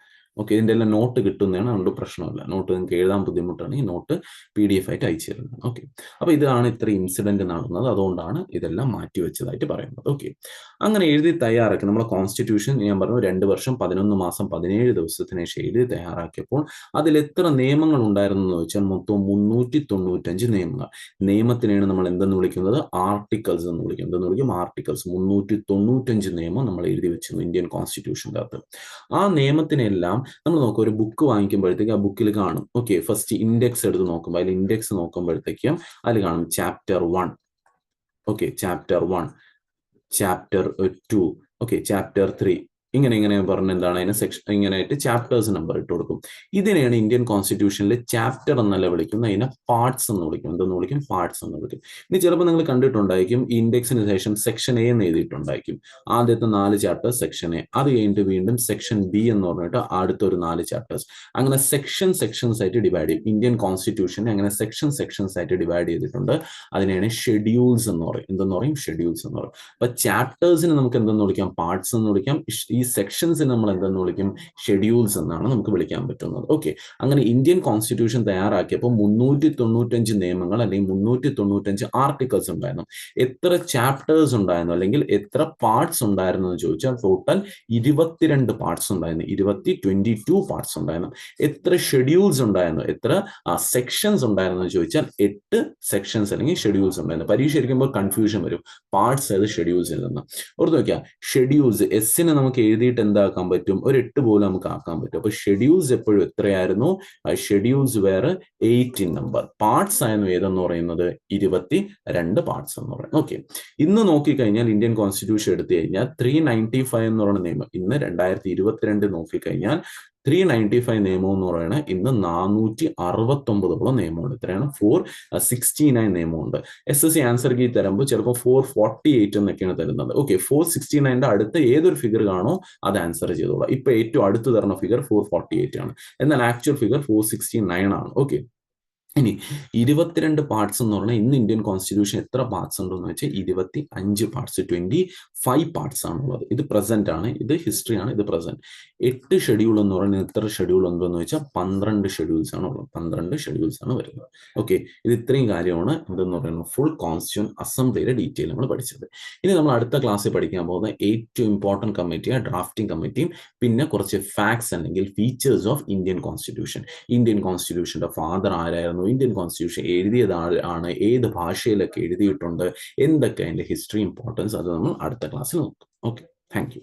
ഓക്കെ, ഇതിൻ്റെ എല്ലാം നോട്ട് കിട്ടുന്നതാണ്, അതുകൊണ്ട് പ്രശ്നമില്ല. നോട്ട് നിങ്ങൾക്ക് എഴുതാൻ ബുദ്ധിമുട്ടാണെങ്കിൽ നോട്ട് PDF ആയിട്ട് അയച്ചു തരുന്നത്. ഓക്കെ, അപ്പൊ ഇതാണ് ഇത്ര ഇൻസിഡന്റ് നടന്നത്, അതുകൊണ്ടാണ് ഇതെല്ലാം മാറ്റിവെച്ചതായിട്ട് പറയുന്നത്. ഓക്കെ, അങ്ങനെ എഴുതി തയ്യാറാക്കി നമ്മളെ കോൺസ്റ്റിറ്റ്യൂഷൻ ഞാൻ പറഞ്ഞു 2 വർഷം 11 മാസം 17 ദിവസത്തിന് ശേഷം എഴുതി തയ്യാറാക്കിയപ്പോൾ അതിൽ എത്ര നിയമങ്ങൾ ഉണ്ടായിരുന്നു എന്ന് വെച്ചാൽ മൊത്തം 395 നിയമങ്ങൾ. നിയമത്തിനെയാണ് നമ്മൾ എന്തെന്ന് വിളിക്കുന്നത്? ആർട്ടിക്കിൾസ് എന്ന് വിളിക്കും. എന്തെന്ന് വിളിക്കും? ആർട്ടിക്കിൾസ്. 395 നിയമം നമ്മൾ എഴുതി വെച്ചിരുന്നു ഇന്ത്യൻ കോൺസ്റ്റിറ്റ്യൂഷൻ്റെ അകത്ത്. ആ നിയമത്തിനെല്ലാം നമ്മൾ നോക്കുക, ഒരു ബുക്ക് വാങ്ങിക്കുമ്പോഴത്തേക്ക് ആ ബുക്കിൽ കാണും, ഓക്കെ, ഫസ്റ്റ് ഇൻഡെക്സ് എടുത്ത് നോക്കുമ്പോൾ അതിൽ ഇൻഡെക്സ് നോക്കുമ്പോഴത്തേക്കും അതിൽ കാണും chapter 1, okay, chapter 1, chapter 2, okay, chapter 3, ഇങ്ങനെ പറഞ്ഞ എന്താണ് അതിന് സെക്ഷൻ ഇങ്ങനെയായിട്ട് ചാപ്റ്റേഴ്സ് നമ്പർ ഇട്ട് കൊടുക്കും. ഇതിനെയാണ് ഇന്ത്യൻ കോൺസ്റ്റിറ്റ്യൂഷനിൽ ചാപ്റ്റർ എന്നല്ല വിളിക്കുന്നത്, അതിനെ പാർട്സ് എന്ന് വിളിക്കും. എന്തെന്ന് വിളിക്കും? പാർട്സ് എന്ന് വിളിക്കും. ഇനി ചിലപ്പോൾ നിങ്ങൾ കണ്ടിട്ടുണ്ടായിരിക്കും ഈ ഇൻഡെക്സിന് ശേഷം സെക്ഷൻ എ എന്ന് എഴുതിയിട്ടുണ്ടായിരിക്കും. ആദ്യത്തെ 4 ചാപ്റ്റേഴ്സ് സെക്ഷൻ എ, അത് കഴിഞ്ഞിട്ട് വീണ്ടും സെക്ഷൻ ബി എന്ന് പറഞ്ഞിട്ട് അടുത്തൊരു 4 ചാപ്റ്റേഴ്സ്, അങ്ങനെ സെക്ഷൻസ് ആയിട്ട് ഡിവൈഡ് ചെയ്യും. ഇന്ത്യൻ കോൺസ്റ്റിറ്റ്യൂഷനെ അങ്ങനെ സെക്ഷൻസ് ആയിട്ട് ഡിവൈഡ് ചെയ്തിട്ടുണ്ട്. അതിനെയാണ് ഷെഡ്യൂൾസ് എന്ന് പറയും. എന്തെന്ന് പറയും? ഷെഡ്യൂൾസ് എന്ന് പറയും. അപ്പൊ ചാപ്റ്റേഴ്സിന് നമുക്ക് എന്തെന്ന് വിളിക്കാം? പാർട്സ് എന്ന് വിളിക്കാം. ഈ സെക്ഷൻസിന് നമ്മൾ എന്തെന്ന് വിളിക്കും? ഷെഡ്യൂൾസ് എന്നാണ് നമുക്ക് വിളിക്കാൻ പറ്റുന്നത്. ഓക്കെ, അങ്ങനെ ഇന്ത്യൻ കോൺസ്റ്റിറ്റ്യൂഷൻ തയ്യാറാക്കിയപ്പോൾ 395 നിയമങ്ങൾ അല്ലെങ്കിൽ 395 ആർട്ടിക്കിൾസ് ഉണ്ടായിരുന്നു. എത്ര ചാപ്റ്റേഴ്സ് ഉണ്ടായിരുന്നു അല്ലെങ്കിൽ എത്ര പാർട്സ് ഉണ്ടായിരുന്നു എന്ന് ചോദിച്ചാൽ ടോട്ടൽ 22 പാർട്സ് ഉണ്ടായിരുന്നു. 22 പാർട്സ് ഉണ്ടായിരുന്നു. എത്ര ഷെഡ്യൂൾസ് ഉണ്ടായിരുന്നു, എത്ര സെക്ഷൻസ് ഉണ്ടായിരുന്നു എന്ന് ചോദിച്ചാൽ 8 സെക്ഷൻസ് അല്ലെങ്കിൽ ഷെഡ്യൂൾസ് ഉണ്ടായിരുന്നു. പരീക്ഷ ഇരിക്കുമ്പോൾ കൺഫ്യൂഷൻ വരും, പാർട്സ് ഏത് ഷെഡ്യൂൾസ് ഏതെന്ന്. ഓർത്ത് നോക്കിയാൽ ഷെഡ്യൂൾസ് എസ്സിനെ നമുക്ക് എഴുതിയിട്ട് എന്താക്കാൻ പറ്റും? ഒരു 8 പോലെ നമുക്ക് ആക്കാൻ പറ്റും. അപ്പൊ ഷെഡ്യൂൾസ് എപ്പോഴും എത്രയായിരുന്നു? ഷെഡ്യൂൾസ് വേറെ 8 ഇൻ നമ്പർ. പാർട്സ് ആയിരുന്നു ഏതെന്ന് പറയുന്നത്? 22 പാർട്സ് എന്ന് പറയുന്നത്. ഓക്കെ, ഇന്ന് നോക്കിക്കഴിഞ്ഞാൽ ഇന്ത്യൻ കോൺസ്റ്റിറ്റ്യൂഷൻ എടുത്തു കഴിഞ്ഞാൽ 395 എന്ന് പറയുന്ന നിയമം ഇന്ന് 2022 നോക്കിക്കഴിഞ്ഞാൽ 395 നിയമം എന്ന് പറയുന്നത് ഇന്ന് 469 നിയമമുണ്ട്. എത്രയാണ്? 469 നിയമമുണ്ട്. SSC ആൻസർ കീ തരുമ്പോൾ ചിലപ്പോൾ 448 എന്നൊക്കെയാണ് തരുന്നത്. ഓക്കെ, 469ന്റെ അടുത്ത് ഏതൊരു ഫിഗർ കാണോ അത് ആൻസർ ചെയ്തോളാം. ഇപ്പൊ ഏറ്റവും അടുത്ത് തരുന്ന ഫിഗർ 448 ആണ്, എന്നാൽ ആക്ച്വൽ ഫിഗർ 469 ആണ്. ഓക്കെ, ഇനി 22 പാർട്സ് എന്ന് പറഞ്ഞാൽ ഇന്ന് ഇന്ത്യൻ കോൺസ്റ്റിറ്റ്യൂഷൻ എത്ര പാർട്സ് ഉണ്ടെന്ന് വെച്ചാൽ 25 പാർട്സ്, 25 പാർട്സ് ആണുള്ളത്. ഇത് പ്രസന്റ് ആണ്, ഇത് ഹിസ്റ്ററി ആണ്, ഇത് പ്രസന്റ്. 8 ഷെഡ്യൂൾ എന്ന് പറയുന്നത് എത്ര ഷെഡ്യൂൾ ഉണ്ടെന്ന് വെച്ചാൽ 12 ഷെഡ്യൂൾസ് ആണ് ഉള്ളത്. 12 ഷെഡ്യൂൾസ് ആണ് വരുന്നത്. ഓക്കെ, ഇത് ഇത്രയും കാര്യമാണ് എന്തെന്ന് പറയുന്നത് ഫുൾ കോൺസ്റ്റിറ്റ്യൂഷൻ അസംബ്ലിയുടെ ഡീറ്റെയിൽ നമ്മൾ പഠിച്ചത്. ഇനി നമ്മൾ അടുത്ത ക്ലാസ്സിൽ പഠിക്കാൻ പോകുന്ന ഏറ്റവും ഇമ്പോർട്ടൻറ്റ് കമ്മിറ്റിയാണ് ഡ്രാഫ്റ്റിംഗ് കമ്മിറ്റിയും പിന്നെ കുറച്ച് ഫാക്ട്സ് അല്ലെങ്കിൽ features of Indian constitution. Indian കോൺസ്റ്റിറ്റ്യൂഷന്റെ ഫാദർ ആരായിരുന്നു, ഇന്ത്യൻ കോൺസ്റ്റിറ്റ്യൂഷൻ എഴുതിയത് ആണ്, ഏത് ഭാഷയിലൊക്കെ എഴുതിയിട്ടുണ്ട്, എന്തൊക്കെ അതിന്റെ ഹിസ്റ്ററി ഇമ്പോർട്ടൻസ്, അത് നമ്മൾ അടുത്ത ക്ലാസ്സിൽ നോക്കും. Okay, thank you.